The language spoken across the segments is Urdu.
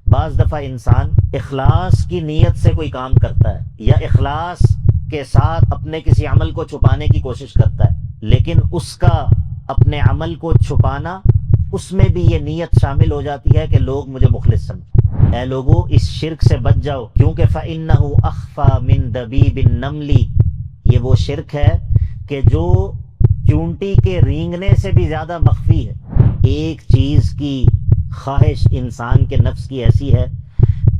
بعض دفعہ انسان اخلاص کی نیت سے کوئی کام کرتا ہے یا اخلاص کے ساتھ اپنے کسی عمل کو چھپانے کی کوشش کرتا ہے، لیکن اس کا اپنے عمل کو چھپانا، اس میں بھی یہ نیت شامل ہو جاتی ہے کہ لوگ مجھے مخلص سمجھیں۔ اے لوگوں، اس شرک سے بچ جاؤ، کیونکہ فَإِنَّهُ أَخْفَى مِن دَبِيبِ النَّمْلِ، یہ وہ شرک ہے کہ جو چونٹی کے رینگنے سے بھی زیادہ مخفی ہے۔ ایک چیز کی خواہش انسان کے نفس کی ایسی ہے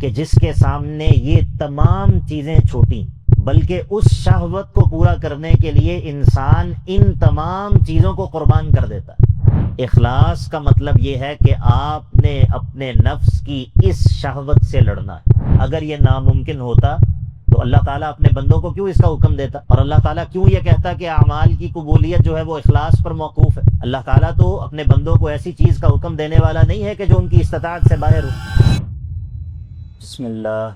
کہ جس کے سامنے یہ تمام چیزیں چھوٹی، بلکہ اس شہوت کو پورا کرنے کے لیے انسان ان تمام چیزوں کو قربان کر دیتا ہے۔ اخلاص کا مطلب یہ ہے کہ آپ نے اپنے نفس کی اس شہوت سے لڑنا ہے۔ اگر یہ ناممکن ہوتا تو اللہ تعالیٰ اپنے بندوں کو کیوں اس کا حکم دیتا، اور اللہ تعالیٰ کیوں یہ کہتا کہ اعمال کی قبولیت جو ہے وہ اخلاص پر موقوف ہے؟ اللہ تعالیٰ تو اپنے بندوں کو ایسی چیز کا حکم دینے والا نہیں ہے کہ جو ان کی استطاعت سے باہر ہو۔ بسم اللہ،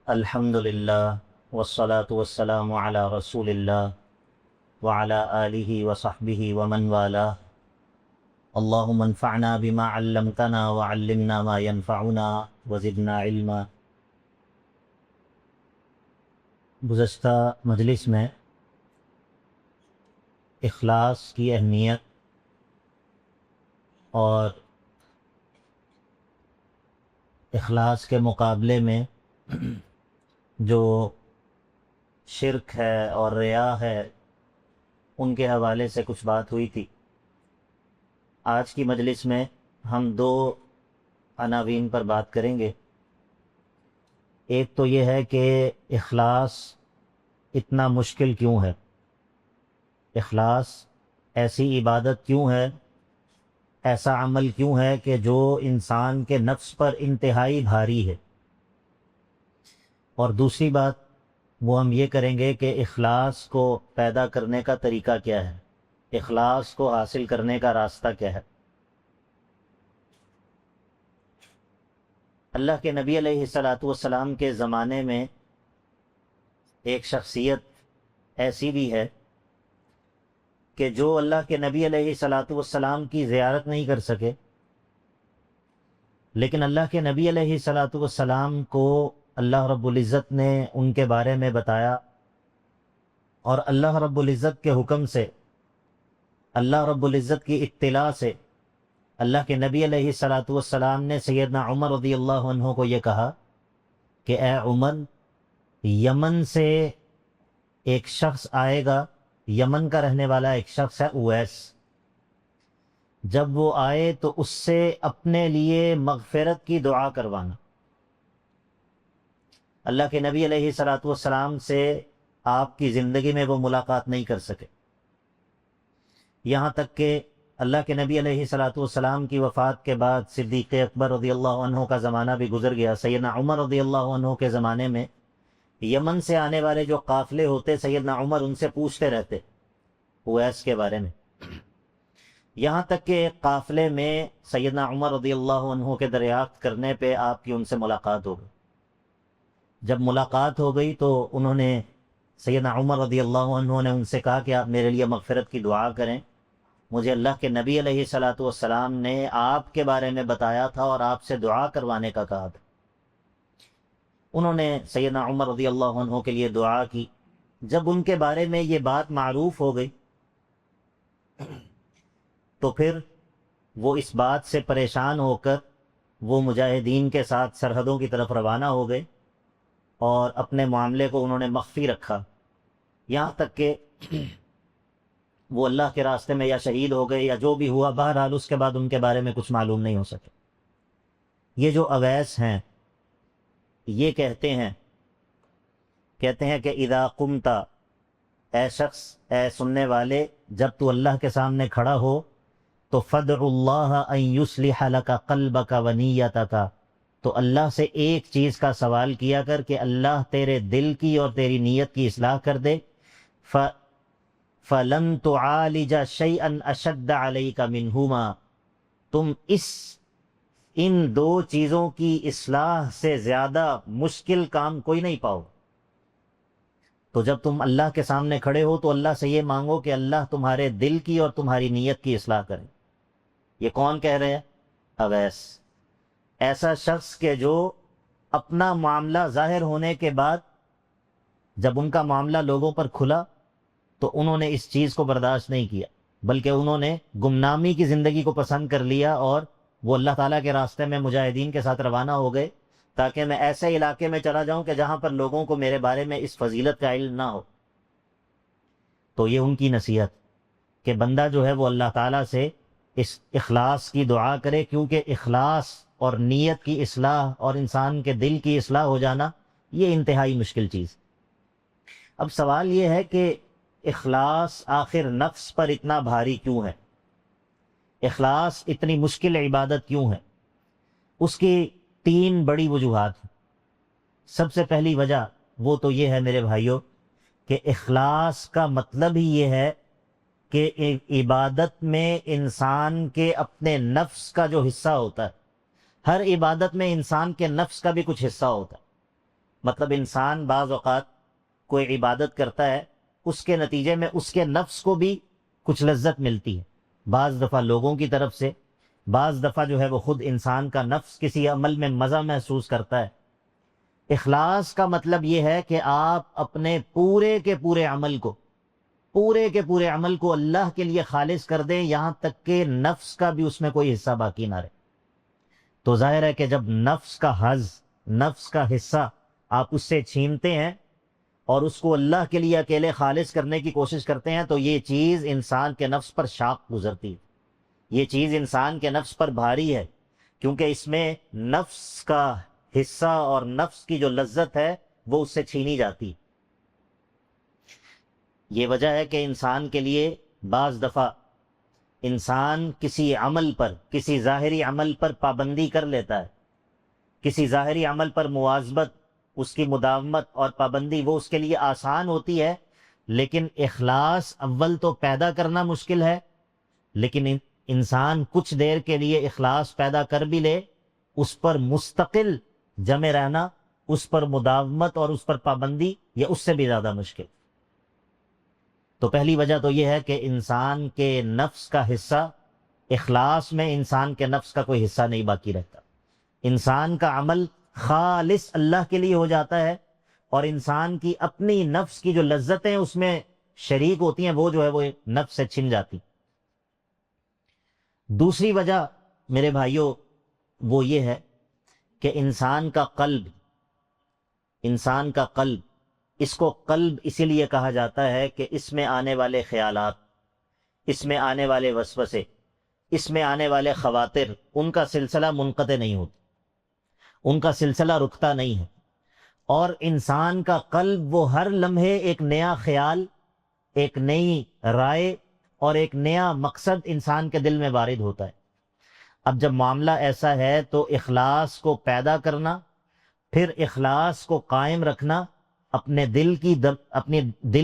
الحمد للہ، والصلاة والسلام علی رسول اللہ وعلی آلہ وصحبہ ومن والاه۔ اللہم انفعنا بما علمتنا وعلمنا ما ينفعنا وزدنا علما۔ گزشتہ مجلس میں اخلاص کی اہمیت اور اخلاص کے مقابلے میں جو شرک ہے اور ریا ہے ان کے حوالے سے کچھ بات ہوئی تھی۔ آج کی مجلس میں ہم دو عناوین پر بات کریں گے۔ ایک تو یہ ہے کہ اخلاص اتنا مشکل کیوں ہے، اخلاص ایسی عبادت کیوں ہے، ایسا عمل کیوں ہے کہ جو انسان کے نفس پر انتہائی بھاری ہے۔ اور دوسری بات وہ ہم یہ کریں گے کہ اخلاص کو پیدا کرنے کا طریقہ کیا ہے، اخلاص کو حاصل کرنے کا راستہ کیا ہے۔ اللہ کے نبی علیہ السلام کے زمانے میں ایک شخصیت ایسی بھی ہے کہ جو اللہ کے نبی علیہ السلام کی زیارت نہیں کر سکے، لیکن اللہ کے نبی علیہ السلام کو اللہ رب العزت نے ان کے بارے میں بتایا، اور اللہ رب العزت کے حکم سے، اللہ رب العزت کی اطلاع سے اللہ کے نبی علیہ السلام نے سیدنا عمر رضی اللہ عنہ کو یہ کہا کہ اے عمر، یمن سے ایک شخص آئے گا، یمن کا رہنے والا ایک شخص ہے اویس، جب وہ آئے تو اس سے اپنے لیے مغفرت کی دعا کروانا۔ اللہ کے نبی علیہ السلام سے آپ کی زندگی میں وہ ملاقات نہیں کر سکے، یہاں تک کہ اللہ کے نبی علیہ السلام کی وفات کے بعد صدیق اکبر رضی اللہ عنہ کا زمانہ بھی گزر گیا۔ سیدنا عمر رضی اللہ عنہ کے زمانے میں یمن سے آنے والے جو قافلے ہوتے، سیدنا عمر ان سے پوچھتے رہتے اویس کے بارے میں، یہاں تک کہ ایک قافلے میں سیدنا عمر رضی اللہ عنہ کے دریافت کرنے پہ آپ کی ان سے ملاقات ہو گئی۔ جب ملاقات ہو گئی تو انہوں نے، سیدنا عمر رضی اللہ عنہ نے ان سے کہا کہ آپ میرے لیے مغفرت کی دعا کریں، مجھے اللہ کے نبی علیہ السلام نے آپ کے بارے میں بتایا تھا اور آپ سے دعا کروانے کا کہا تھا۔ انہوں نے سیدنا عمر رضی اللہ عنہ کے لیے دعا کی۔ جب ان کے بارے میں یہ بات معروف ہو گئی تو پھر وہ اس بات سے پریشان ہو کر وہ مجاہدین کے ساتھ سرحدوں کی طرف روانہ ہو گئے، اور اپنے معاملے کو انہوں نے مخفی رکھا، یہاں تک کہ وہ اللہ کے راستے میں یا شہید ہو گئے یا جو بھی ہوا، بہرحال اس کے بعد ان کے بارے میں کچھ معلوم نہیں ہو سکے۔ یہ جو اویس ہیں یہ کہتے ہیں کہ اذا قمت، اے شخص، اے سننے والے، جب تو اللہ کے سامنے کھڑا ہو تو فدع اللہ ان یصلح لک قلبک ونیتک، تو اللہ سے ایک چیز کا سوال کیا کر کہ اللہ تیرے دل کی اور تیری نیت کی اصلاح کر دے۔ فَلَن تُعَالِجَ شَيْئًا أَشَدَّ عَلَيْكَ مِنْهُمَا، تم ان دو چیزوں کی اصلاح سے زیادہ مشکل کام کوئی نہیں پاؤ۔ تو جب تم اللہ کے سامنے کھڑے ہو تو اللہ سے یہ مانگو کہ اللہ تمہارے دل کی اور تمہاری نیت کی اصلاح کرے۔ یہ کون کہہ رہے ہیں؟ اویس۔ ایسا شخص کہ جو اپنا معاملہ ظاہر ہونے کے بعد جب ان کا معاملہ لوگوں پر کھلا تو انہوں نے اس چیز کو برداشت نہیں کیا، بلکہ انہوں نے گمنامی کی زندگی کو پسند کر لیا، اور وہ اللہ تعالیٰ کے راستے میں مجاہدین کے ساتھ روانہ ہو گئے تاکہ میں ایسے علاقے میں چلا جاؤں کہ جہاں پر لوگوں کو میرے بارے میں اس فضیلت کا علم نہ ہو۔ تو یہ ان کی نصیحت کہ بندہ جو ہے وہ اللہ تعالیٰ سے اس اخلاص کی دعا کرے، کیونکہ اخلاص اور نیت کی اصلاح اور انسان کے دل کی اصلاح ہو جانا یہ انتہائی مشکل چیز۔ اب سوال یہ ہے کہ اخلاص آخر نفس پر اتنا بھاری کیوں ہے؟ اخلاص اتنی مشکل عبادت کیوں ہے؟ اس کی 3 بڑی وجوہات ہیں۔ سب سے پہلی وجہ وہ تو یہ ہے میرے بھائیوں کہ اخلاص کا مطلب ہی یہ ہے کہ عبادت میں انسان کے اپنے نفس کا جو حصہ ہوتا ہے، ہر عبادت میں انسان کے نفس کا بھی کچھ حصہ ہوتا ہے۔ مطلب انسان بعض اوقات کوئی عبادت کرتا ہے، اس کے نتیجے میں اس کے نفس کو بھی کچھ لذت ملتی ہے، بعض دفعہ لوگوں کی طرف سے، بعض دفعہ جو ہے وہ خود انسان کا نفس کسی عمل میں مزہ محسوس کرتا ہے۔ اخلاص کا مطلب یہ ہے کہ آپ اپنے پورے کے پورے عمل کو اللہ کے لیے خالص کر دیں، یہاں تک کہ نفس کا بھی اس میں کوئی حصہ باقی نہ رہے۔ تو ظاہر ہے کہ جب نفس کا حظ، نفس کا حصہ آپ اس سے چھینتے ہیں اور اس کو اللہ کے لیے اکیلے خالص کرنے کی کوشش کرتے ہیں، تو یہ چیز انسان کے نفس پر شاق گزرتی ہے، یہ چیز انسان کے نفس پر بھاری ہے، کیونکہ اس میں نفس کا حصہ اور نفس کی جو لذت ہے وہ اس سے چھینی جاتی۔ یہ وجہ ہے کہ انسان کے لیے بعض دفعہ انسان کسی عمل پر، کسی ظاہری عمل پر پابندی کر لیتا ہے، کسی ظاہری عمل پر مواظبت، اس کی مداومت اور پابندی وہ اس کے لیے آسان ہوتی ہے، لیکن اخلاص اول تو پیدا کرنا مشکل ہے، لیکن انسان کچھ دیر کے لیے اخلاص پیدا کر بھی لے، اس پر مستقل جمے رہنا، اس پر مداومت اور اس پر پابندی، یہ اس سے بھی زیادہ مشکل۔ تو پہلی وجہ تو یہ ہے کہ انسان کے نفس کا حصہ، اخلاص میں انسان کے نفس کا کوئی حصہ نہیں باقی رہتا، انسان کا عمل خالص اللہ کے لیے ہو جاتا ہے، اور انسان کی اپنی نفس کی جو لذتیں اس میں شریک ہوتی ہیں وہ جو ہے وہ نفس سے چھن جاتی۔ دوسری وجہ میرے بھائیوں وہ یہ ہے کہ انسان کا قلب، اس کو قلب اسی لیے کہا جاتا ہے کہ اس میں آنے والے خیالات، اس میں آنے والے وسوسے، اس میں آنے والے خواطر، ان کا سلسلہ منقطع نہیں ہوتا، ان کا سلسلہ رکتا نہیں ہے، اور انسان کا قلب وہ ہر لمحے ایک نیا خیال، ایک نئی رائے اور ایک نیا مقصد انسان کے دل میں وارد ہوتا ہے۔ اب جب معاملہ ایسا ہے تو اخلاص کو پیدا کرنا، پھر اخلاص کو قائم رکھنا، اپنے دل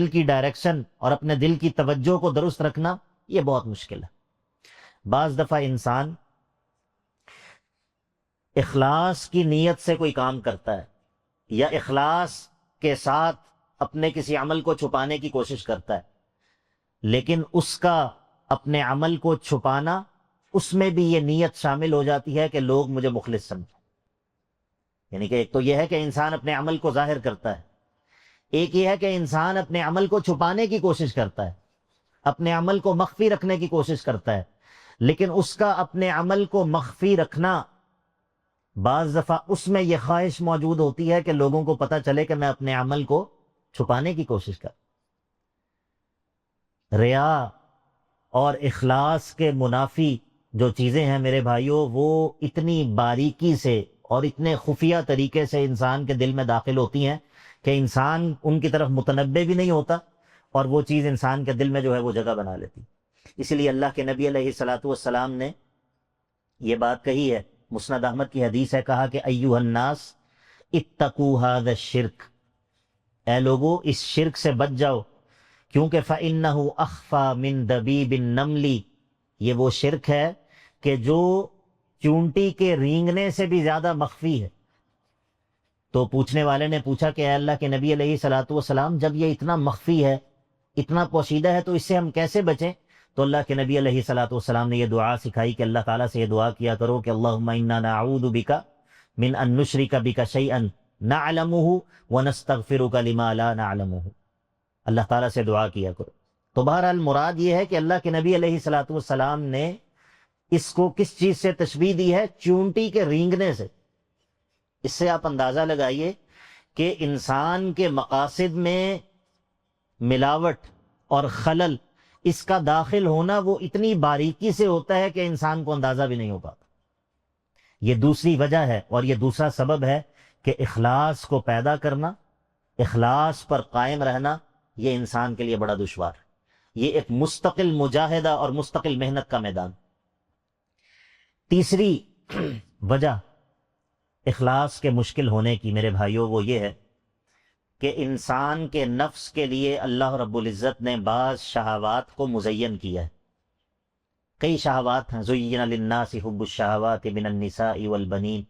کی ڈائریکشن اور اپنے دل کی توجہ کو درست رکھنا، یہ بہت مشکل ہے۔ بعض دفعہ انسان اخلاص کی نیت سے کوئی کام کرتا ہے، یا اخلاص کے ساتھ اپنے کسی عمل کو چھپانے کی کوشش کرتا ہے، لیکن اس کا اپنے عمل کو چھپانا، اس میں بھی یہ نیت شامل ہو جاتی ہے کہ لوگ مجھے مخلص سمجھیں۔ یعنی کہ ایک تو یہ ہے کہ انسان اپنے عمل کو ظاہر کرتا ہے، ایک یہ ہے کہ انسان اپنے عمل کو چھپانے کی کوشش کرتا ہے، اپنے عمل کو مخفی رکھنے کی کوشش کرتا ہے، لیکن اس کا اپنے عمل کو مخفی رکھنا، بعض دفعہ اس میں یہ خواہش موجود ہوتی ہے کہ لوگوں کو پتہ چلے کہ میں اپنے عمل کو چھپانے کی کوشش کر۔ ریا اور اخلاص کے منافی جو چیزیں ہیں میرے بھائیوں، وہ اتنی باریکی سے اور اتنے خفیہ طریقے سے انسان کے دل میں داخل ہوتی ہیں کہ انسان ان کی طرف متنبہ بھی نہیں ہوتا، اور وہ چیز انسان کے دل میں جو ہے وہ جگہ بنا لیتی۔ اسی لیے اللہ کے نبی علیہ الصلوۃ نے یہ بات کہی ہے، مسند احمد کی حدیث ہے، کہا کہ ایھا الناس اتقوا ھذا الشرک، اے لوگو اس شرک سے بچ جاؤ، کیونکہ فإنہ اخفی من دبیب النمل، یہ وہ شرک ہے کہ جو چونٹی کے رینگنے سے بھی زیادہ مخفی ہے۔ تو پوچھنے والے نے پوچھا کہ اے اللہ کے نبی علیہ الصلوۃ والسلام، جب یہ اتنا مخفی ہے، اتنا پوشیدہ ہے، تو اس سے ہم کیسے بچیں؟ تو اللہ کے نبی علیہ الصلوۃ والسلام نے یہ دعا سکھائی کہ اللہ تعالیٰ سے یہ دعا کیا کرو کہ اللہم انا نعوذ بک من ان نشرک بک شیئا نعلمہ ونستغفرک لما لا نعلمہ. اللہ تعالیٰ سے دعا کیا کرو. تو بہرحال مراد یہ ہے کہ اللہ کے نبی علیہ الصلوۃ والسلام نے اس کو کس چیز سے تشبیہ دی ہے؟ چونٹی کے رینگنے سے. اس سے آپ اندازہ لگائیے کہ انسان کے مقاصد میں ملاوٹ اور خلل، اس کا داخل ہونا وہ اتنی باریکی سے ہوتا ہے کہ انسان کو اندازہ بھی نہیں ہو پاتا. یہ دوسری وجہ ہے اور یہ دوسرا سبب ہے کہ اخلاص کو پیدا کرنا، اخلاص پر قائم رہنا، یہ انسان کے لیے بڑا دشوار ہے. یہ ایک مستقل مجاہدہ اور مستقل محنت کا میدان. تیسری وجہ اخلاص کے مشکل ہونے کی میرے بھائیوں وہ یہ ہے کہ انسان کے نفس کے لیے اللہ رب العزت نے بعض شہوات کو مزین کیا ہے. کئی شہوات ہیں. زین للناس حب الشہوات من النساء والبنین.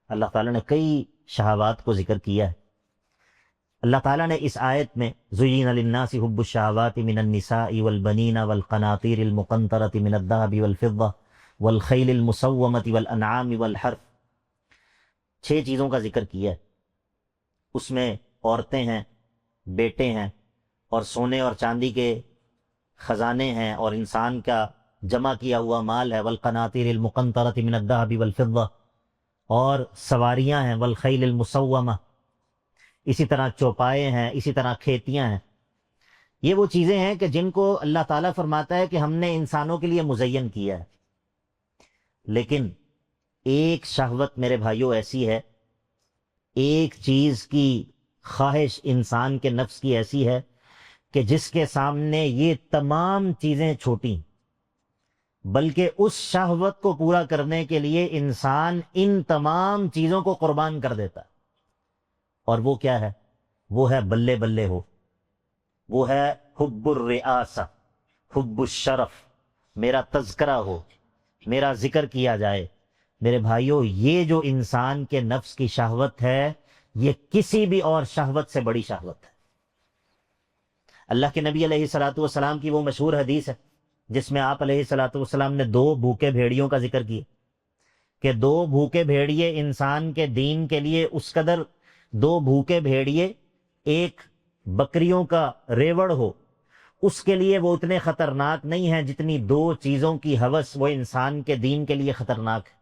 اللہ تعالیٰ نے کئی شہوات کو ذکر کیا ہے. اللہ تعالیٰ نے اس آیت میں زین للناس حب الشہوات من النساء والبنین والقناطیر المقنطرۃ من الذهب والفضہ والخیل المسومۃ والانعام والحرث 6 چیزوں کا ذکر کیا ہے. اس میں عورتیں ہیں، بیٹے ہیں، اور سونے اور چاندی کے خزانے ہیں، اور انسان کا جمع کیا ہوا مال ہے. والقناطیر المقنطرۃ من الذهب والفضہ، اور سواریاں ہیں. والخیل المسومہ، اسی طرح چوپائے ہیں، اسی طرح کھیتیاں ہیں. یہ وہ چیزیں ہیں کہ جن کو اللہ تعالیٰ فرماتا ہے کہ ہم نے انسانوں کے لیے مزین کیا ہے. لیکن ایک شہوت میرے بھائیوں ایسی ہے، ایک چیز کی خواہش انسان کے نفس کی ایسی ہے کہ جس کے سامنے یہ تمام چیزیں چھوٹی، بلکہ اس شہوت کو پورا کرنے کے لیے انسان ان تمام چیزوں کو قربان کر دیتا ہے. اور وہ کیا ہے؟ وہ ہے بلے بلے ہو، وہ ہے حب الرئاسہ، حب الشرف، میرا تذکرہ ہو، میرا ذکر کیا جائے. میرے بھائیوں، یہ جو انسان کے نفس کی شہوت ہے، یہ کسی بھی اور شہوت سے بڑی شہوت ہے. اللہ کے نبی علیہ الصلوۃ والسلام کی وہ مشہور حدیث ہے جس میں آپ علیہ الصلوۃ والسلام نے 2 بھوکے بھیڑیوں کا ذکر کیا کہ 2 بھوکے بھیڑیے انسان کے دین کے لیے اس قدر، 2 بھوکے بھیڑیے، ایک بکریوں کا ریوڑ ہو، اس کے لیے وہ اتنے خطرناک نہیں ہیں جتنی 2 چیزوں کی ہوس وہ انسان کے دین کے لیے خطرناک ہے.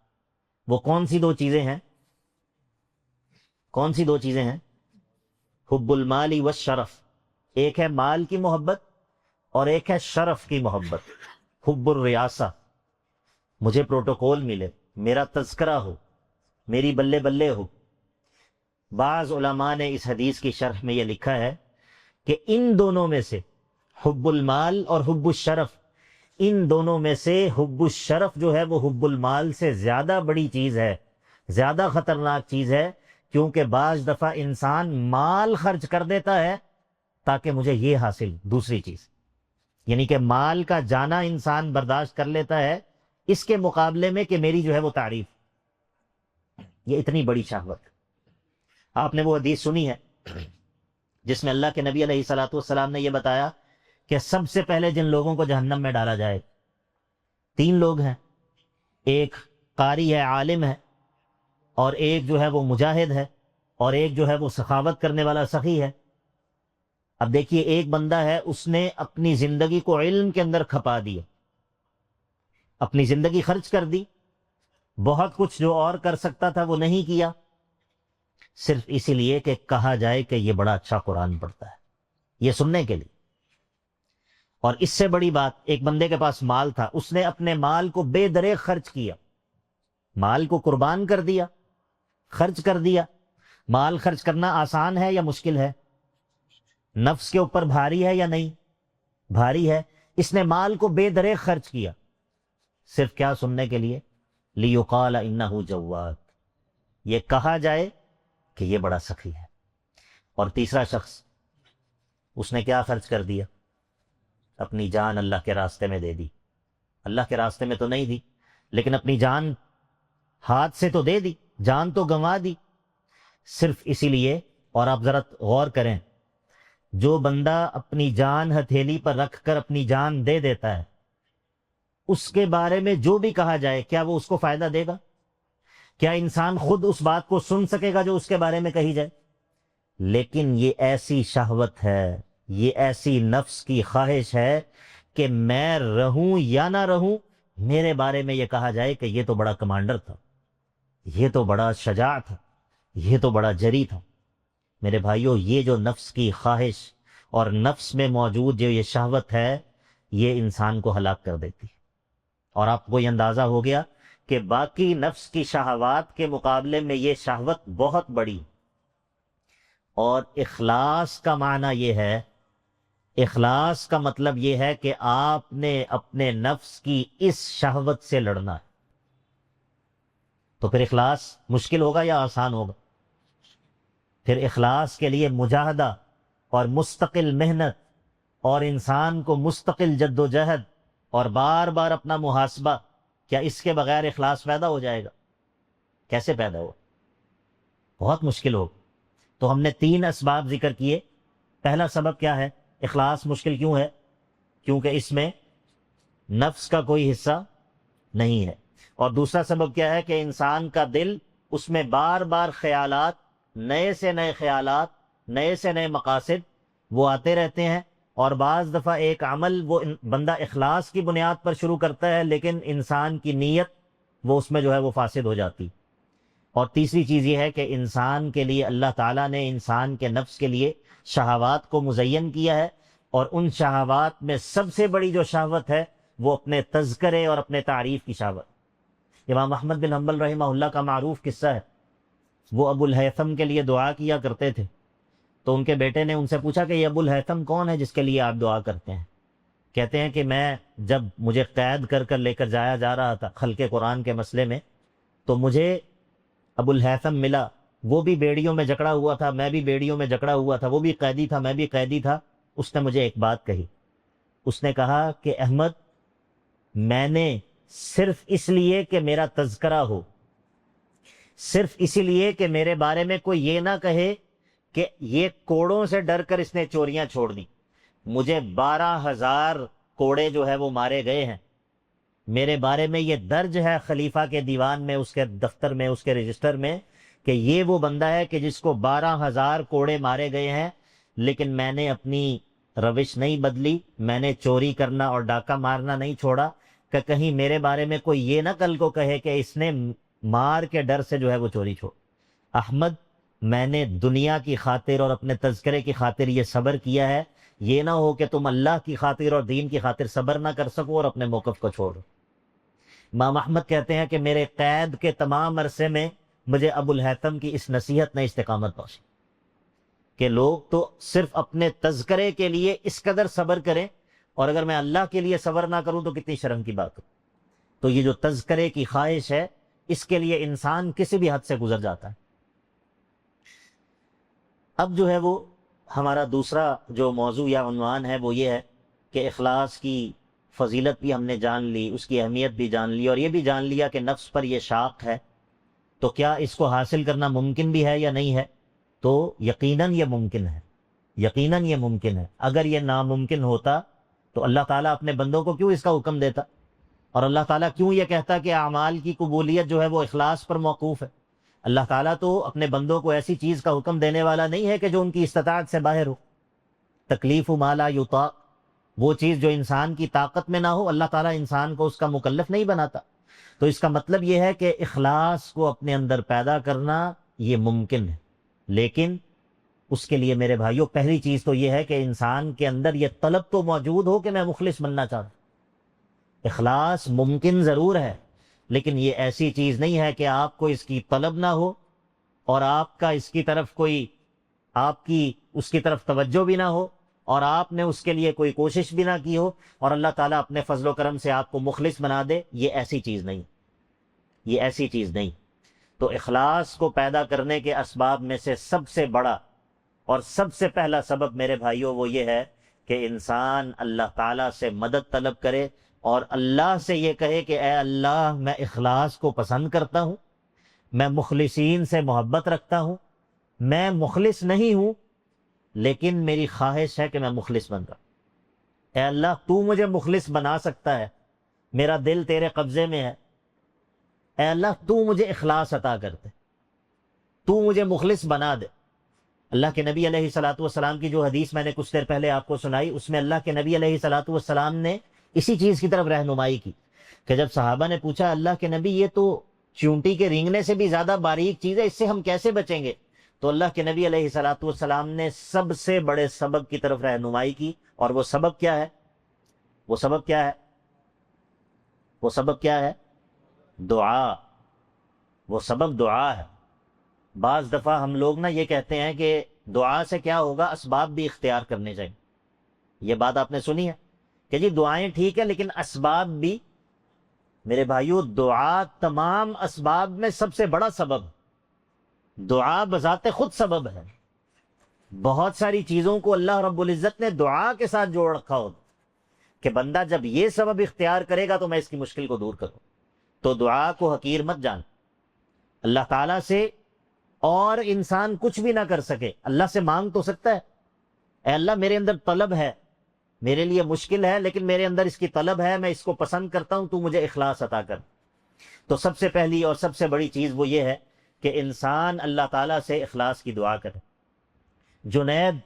وہ کون سی 2 چیزیں ہیں؟ کون سی 2 چیزیں ہیں؟ حب المال والشرف. ایک ہے مال کی محبت اور ایک ہے شرف کی محبت. حب الریاسہ، مجھے پروٹوکول ملے، میرا تذکرہ ہو، میری بلے بلے ہو. بعض علماء نے اس حدیث کی شرح میں یہ لکھا ہے کہ ان دونوں میں سے، حب المال اور حب الشرف، ان دونوں میں سے حب الشرف جو ہے وہ حب المال سے زیادہ بڑی چیز ہے، زیادہ خطرناک چیز ہے. کیونکہ بعض دفعہ انسان مال خرچ کر دیتا ہے تاکہ مجھے یہ حاصل، دوسری چیز، یعنی کہ مال کا جانا انسان برداشت کر لیتا ہے اس کے مقابلے میں کہ میری جو ہے وہ تعریف. یہ اتنی بڑی شہوت. آپ نے وہ حدیث سنی ہے جس میں اللہ کے نبی علیہ الصلوۃ والسلام نے یہ بتایا کہ سب سے پہلے جن لوگوں کو جہنم میں ڈالا جائے 3 لوگ ہیں. ایک قاری ہے، عالم ہے، اور ایک جو ہے وہ مجاہد ہے، اور ایک جو ہے وہ سخاوت کرنے والا سخی ہے. اب دیکھیے، ایک بندہ ہے، اس نے اپنی زندگی کو علم کے اندر کھپا دیا، اپنی زندگی خرچ کر دی، بہت کچھ جو اور کر سکتا تھا وہ نہیں کیا، صرف اسی لیے کہ کہا جائے کہ یہ بڑا اچھا قرآن پڑھتا ہے، یہ سننے کے لیے. اور اس سے بڑی بات، ایک بندے کے پاس مال تھا، اس نے اپنے مال کو بے دریغ خرچ کیا، مال کو قربان کر دیا، خرچ کر دیا. مال خرچ کرنا آسان ہے یا مشکل ہے؟ نفس کے اوپر بھاری ہے یا نہیں؟ بھاری ہے. اس نے مال کو بے دریغ خرچ کیا، صرف کیا؟ سننے کے لیے، لیقال انہ جواد، یہ کہا جائے کہ یہ بڑا سخی ہے. اور تیسرا شخص، اس نے کیا خرچ کر دیا؟ اپنی جان اللہ کے راستے میں دے دی. اللہ کے راستے میں تو نہیں دی، لیکن اپنی جان ہاتھ سے تو دے دی، جان تو گنوا دی، صرف اسی لیے. اور آپ ذرا غور کریں، جو بندہ اپنی جان ہتھیلی پر رکھ کر اپنی جان دے دیتا ہے، اس کے بارے میں جو بھی کہا جائے کیا وہ اس کو فائدہ دے گا؟ کیا انسان خود اس بات کو سن سکے گا جو اس کے بارے میں کہی جائے؟ لیکن یہ ایسی شہوت ہے، یہ ایسی نفس کی خواہش ہے کہ میں رہوں یا نہ رہوں، میرے بارے میں یہ کہا جائے کہ یہ تو بڑا کمانڈر تھا، یہ تو بڑا شجاع تھا، یہ تو بڑا جری تھا۔ میرے بھائیوں، یہ جو نفس کی خواہش اور نفس میں موجود جو یہ شہوت ہے، یہ انسان کو ہلاک کر دیتی۔ اور آپ کو یہ اندازہ ہو گیا کہ باقی نفس کی شہوات کے مقابلے میں یہ شہوت بہت بڑی۔ اور اخلاص کا معنی یہ ہے، اخلاص کا مطلب یہ ہے کہ آپ نے اپنے نفس کی اس شہوت سے لڑنا ہے۔ تو پھر اخلاص مشکل ہوگا یا آسان ہوگا؟ پھر اخلاص کے لیے مجاہدہ اور مستقل محنت اور انسان کو مستقل جد و جہد اور بار بار اپنا محاسبہ، کیا اس کے بغیر اخلاص پیدا ہو جائے گا؟ کیسے پیدا ہو؟ بہت مشکل ہوگا۔ تو ہم نے 3 اسباب ذکر کیے۔ پہلا سبب کیا ہے؟ اخلاص مشکل کیوں ہے؟ کیونکہ اس میں نفس کا کوئی حصہ نہیں ہے۔ اور دوسرا سبب کیا ہے؟ کہ انسان کا دل، اس میں بار بار خیالات، نئے سے نئے خیالات، نئے سے نئے مقاصد وہ آتے رہتے ہیں، اور بعض دفعہ ایک عمل وہ بندہ اخلاص کی بنیاد پر شروع کرتا ہے، لیکن انسان کی نیت وہ اس میں جو ہے وہ فاسد ہو جاتی۔ اور تیسری چیز یہ ہے کہ انسان کے لیے اللہ تعالیٰ نے انسان کے نفس کے لیے شہوات کو مزین کیا ہے، اور ان شہوات میں سب سے بڑی جو شہوت ہے وہ اپنے تذکرے اور اپنے تعریف کی شہوت۔ امام احمد بن حنبل رحمہ اللہ کا معروف قصہ ہے، وہ ابو الہیثم کے لیے دعا کیا کرتے تھے، تو ان کے بیٹے نے ان سے پوچھا کہ یہ ابو الہیثم کون ہے جس کے لیے آپ دعا کرتے ہیں؟ کہتے ہیں کہ میں جب مجھے قید کر کر لے کر جایا جا رہا تھا خلق قرآن کے مسئلے میں، تو مجھے ابو الہیثم ملا، وہ بھی بیڑیوں میں جکڑا ہوا تھا، میں بھی بیڑیوں میں جکڑا ہوا تھا، وہ بھی قیدی تھا، میں بھی قیدی تھا۔ اس نے مجھے ایک بات کہی، اس نے کہا کہ احمد، میں نے صرف اس لیے کہ میرا تذکرہ ہو، صرف اسی لیے کہ میرے بارے میں کوئی یہ نہ کہے کہ یہ کوڑوں سے ڈر کر اس نے چوریاں چھوڑ دی، مجھے 12,000 کوڑے جو ہے وہ مارے گئے ہیں، میرے بارے میں یہ درج ہے خلیفہ کے دیوان میں، اس کے دفتر میں، اس کے رجسٹر میں، کہ یہ وہ بندہ ہے کہ جس کو 12,000 کوڑے مارے گئے ہیں، لیکن میں نے اپنی روش نہیں بدلی، میں نے چوری کرنا اور ڈاکہ مارنا نہیں چھوڑا، کہ کہیں میرے بارے میں کوئی یہ نہ کل کو کہے کہ اس نے مار کے ڈر سے جو ہے وہ چوری چھوڑ۔ احمد، میں نے دنیا کی خاطر اور اپنے تذکرے کی خاطر یہ صبر کیا ہے، یہ نہ ہو کہ تم اللہ کی خاطر اور دین کی خاطر صبر نہ کر سکو اور اپنے موقف کو چھوڑو۔ امام احمد کہتے ہیں کہ میرے قید کے تمام عرصے میں مجھے ابو الہیثم کی اس نصیحت نے استقامت بخشی کہ لوگ تو صرف اپنے تذکرے کے لیے اس قدر صبر کریں، اور اگر میں اللہ کے لیے صبر نہ کروں تو کتنی شرم کی بات ہو۔ تو یہ جو تذکرے کی خواہش ہے، اس کے لیے انسان کسی بھی حد سے گزر جاتا ہے۔ اب جو ہے وہ ہمارا دوسرا جو موضوع یا عنوان ہے وہ یہ ہے کہ اخلاص کی فضیلت بھی ہم نے جان لی، اس کی اہمیت بھی جان لی، اور یہ بھی جان لیا کہ نفس پر یہ شاق ہے، تو کیا اس کو حاصل کرنا ممکن بھی ہے یا نہیں ہے؟ تو یقیناً یہ ممکن ہے، یقیناً یہ ممکن ہے۔ اگر یہ ناممکن ہوتا تو اللہ تعالیٰ اپنے بندوں کو کیوں اس کا حکم دیتا؟ اور اللہ تعالیٰ کیوں یہ کہتا کہ اعمال کی قبولیت جو ہے وہ اخلاص پر موقوف ہے؟ اللہ تعالیٰ تو اپنے بندوں کو ایسی چیز کا حکم دینے والا نہیں ہے کہ جو ان کی استطاعت سے باہر ہو۔ تکلیف ما لا یطاق، وہ چیز جو انسان کی طاقت میں نہ ہو، اللہ تعالیٰ انسان کو اس کا مکلف نہیں بناتا۔ تو اس کا مطلب یہ ہے کہ اخلاص کو اپنے اندر پیدا کرنا یہ ممکن ہے، لیکن اس کے لیے میرے بھائیوں پہلی چیز تو یہ ہے کہ انسان کے اندر یہ طلب تو موجود ہو کہ میں مخلص بننا چاہتا ہوں۔ اخلاص ممکن ضرور ہے، لیکن یہ ایسی چیز نہیں ہے کہ آپ کو اس کی طلب نہ ہو اور آپ کا اس کی طرف کوئی، آپ کی اس کی طرف توجہ بھی نہ ہو اور آپ نے اس کے لیے کوئی کوشش بھی نہ کی ہو، اور اللہ تعالیٰ اپنے فضل و کرم سے آپ کو مخلص بنا دے۔ یہ ایسی چیز نہیں، یہ ایسی چیز نہیں۔ تو اخلاص کو پیدا کرنے کے اسباب میں سے سب سے بڑا اور سب سے پہلا سبب میرے بھائیوں وہ یہ ہے کہ انسان اللہ تعالیٰ سے مدد طلب کرے اور اللہ سے یہ کہے کہ اے اللہ، میں اخلاص کو پسند کرتا ہوں، میں مخلصین سے محبت رکھتا ہوں، میں مخلص نہیں ہوں لیکن میری خواہش ہے کہ میں مخلص بن جاؤں۔ اے اللہ، تو مجھے مخلص بنا سکتا ہے، میرا دل تیرے قبضے میں ہے۔ اے اللہ تو مجھے اخلاص عطا کر دے، تو مجھے مخلص بنا دے۔ اللہ کے نبی علیہ الصلوۃ والسلام کی جو حدیث میں نے کچھ دیر پہلے آپ کو سنائی، اس میں اللہ کے نبی علیہ الصلوۃ والسلام نے اسی چیز کی طرف رہنمائی کی کہ جب صحابہ نے پوچھا اللہ کے نبی یہ تو چونٹی کے رینگنے سے بھی زیادہ باریک چیز ہے، اس سے ہم کیسے بچیں گے؟ تو اللہ کے نبی علیہ الصلوۃ والسلام نے سب سے بڑے سبب کی طرف رہنمائی کی، اور وہ سبب کیا ہے؟ وہ سبب کیا ہے؟ وہ سبب کیا ہے؟ دعا۔ وہ سبب دعا ہے۔ بعض دفعہ ہم لوگ نا یہ کہتے ہیں کہ دعا سے کیا ہوگا، اسباب بھی اختیار کرنے چاہیے۔ یہ بات آپ نے سنی ہے کہ جی دعائیں ٹھیک ہے لیکن اسباب بھی۔ میرے بھائیو، دعا تمام اسباب میں سب سے بڑا سبب، دعا بذات خود سبب ہے۔ بہت ساری چیزوں کو اللہ رب العزت نے دعا کے ساتھ جوڑ رکھا ہو کہ بندہ جب یہ سبب اختیار کرے گا تو میں اس کی مشکل کو دور کروں۔ تو دعا کو حقیر مت جان۔ اللہ تعالیٰ سے اور انسان کچھ بھی نہ کر سکے، اللہ سے مانگ تو سکتا ہے، اے اللہ میرے اندر طلب ہے، میرے لیے مشکل ہے لیکن میرے اندر اس کی طلب ہے، میں اس کو پسند کرتا ہوں، تو مجھے اخلاص عطا کر۔ تو سب سے پہلی اور سب سے بڑی چیز وہ یہ ہے کہ انسان اللہ تعالیٰ سے اخلاص کی دعا کرے۔ جنید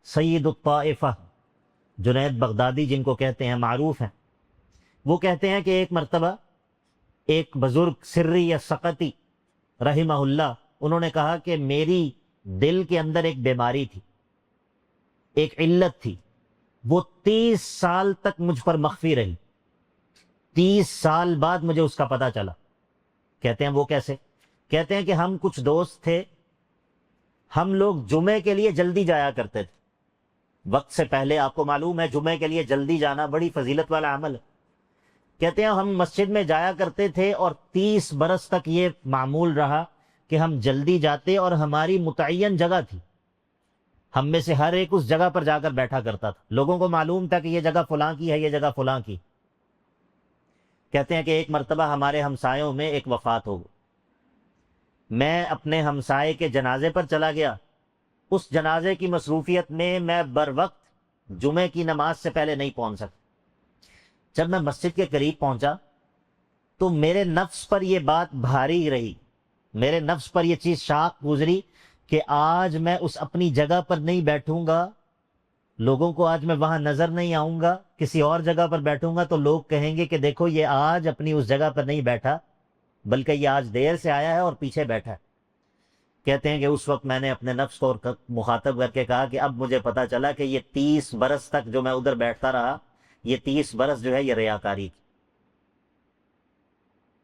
سید الطائفہ، جنید بغدادی جن کو کہتے ہیں، معروف ہیں، وہ کہتے ہیں کہ ایک مرتبہ ایک بزرگ سری یا سقطی رحمہ اللہ، انہوں نے کہا کہ میری دل کے اندر ایک بیماری تھی، ایک علت تھی، وہ 30 سال تک مجھ پر مخفی رہی۔ 30 سال بعد مجھے اس کا پتہ چلا۔ کہتے ہیں وہ کیسے؟ کہتے ہیں کہ ہم کچھ دوست تھے، ہم لوگ جمعے کے لیے جلدی جایا کرتے تھے، وقت سے پہلے۔ آپ کو معلوم ہے جمعے کے لیے جلدی جانا بڑی فضیلت والا عمل ہے۔ کہتے ہیں ہم مسجد میں جایا کرتے تھے اور 30 برس تک یہ معمول رہا کہ ہم جلدی جاتے اور ہماری متعین جگہ تھی، ہم میں سے ہر ایک اس جگہ پر جا کر بیٹھا کرتا تھا، لوگوں کو معلوم تھا کہ یہ جگہ فلاں کی ہے، یہ جگہ فلاں کی۔ کہتے ہیں کہ ایک مرتبہ ہمارے ہمسایوں میں ایک وفات ہو گئی، میں اپنے ہمسائے کے جنازے پر چلا گیا۔ اس جنازے کی مصروفیت میں بر وقت جمعے کی نماز سے پہلے نہیں پہنچ سکتا۔ جب میں مسجد کے قریب پہنچا تو میرے نفس پر یہ بات بھاری رہی، میرے نفس پر یہ چیز شاق گزری کہ آج میں اس اپنی جگہ پر نہیں بیٹھوں گا، لوگوں کو آج میں وہاں نظر نہیں آؤں گا، کسی اور جگہ پر بیٹھوں گا تو لوگ کہیں گے کہ دیکھو یہ آج اپنی اس جگہ پر نہیں بیٹھا بلکہ یہ آج دیر سے آیا ہے اور پیچھے بیٹھا ہے۔ کہتے ہیں کہ اس وقت میں نے اپنے نفس کو مخاطب کر کے کہا کہ اب مجھے پتا چلا کہ یہ 30 برس تک جو میں ادھر بیٹھتا رہا، یہ 30 برس جو ہے یہ ریاکاری کی۔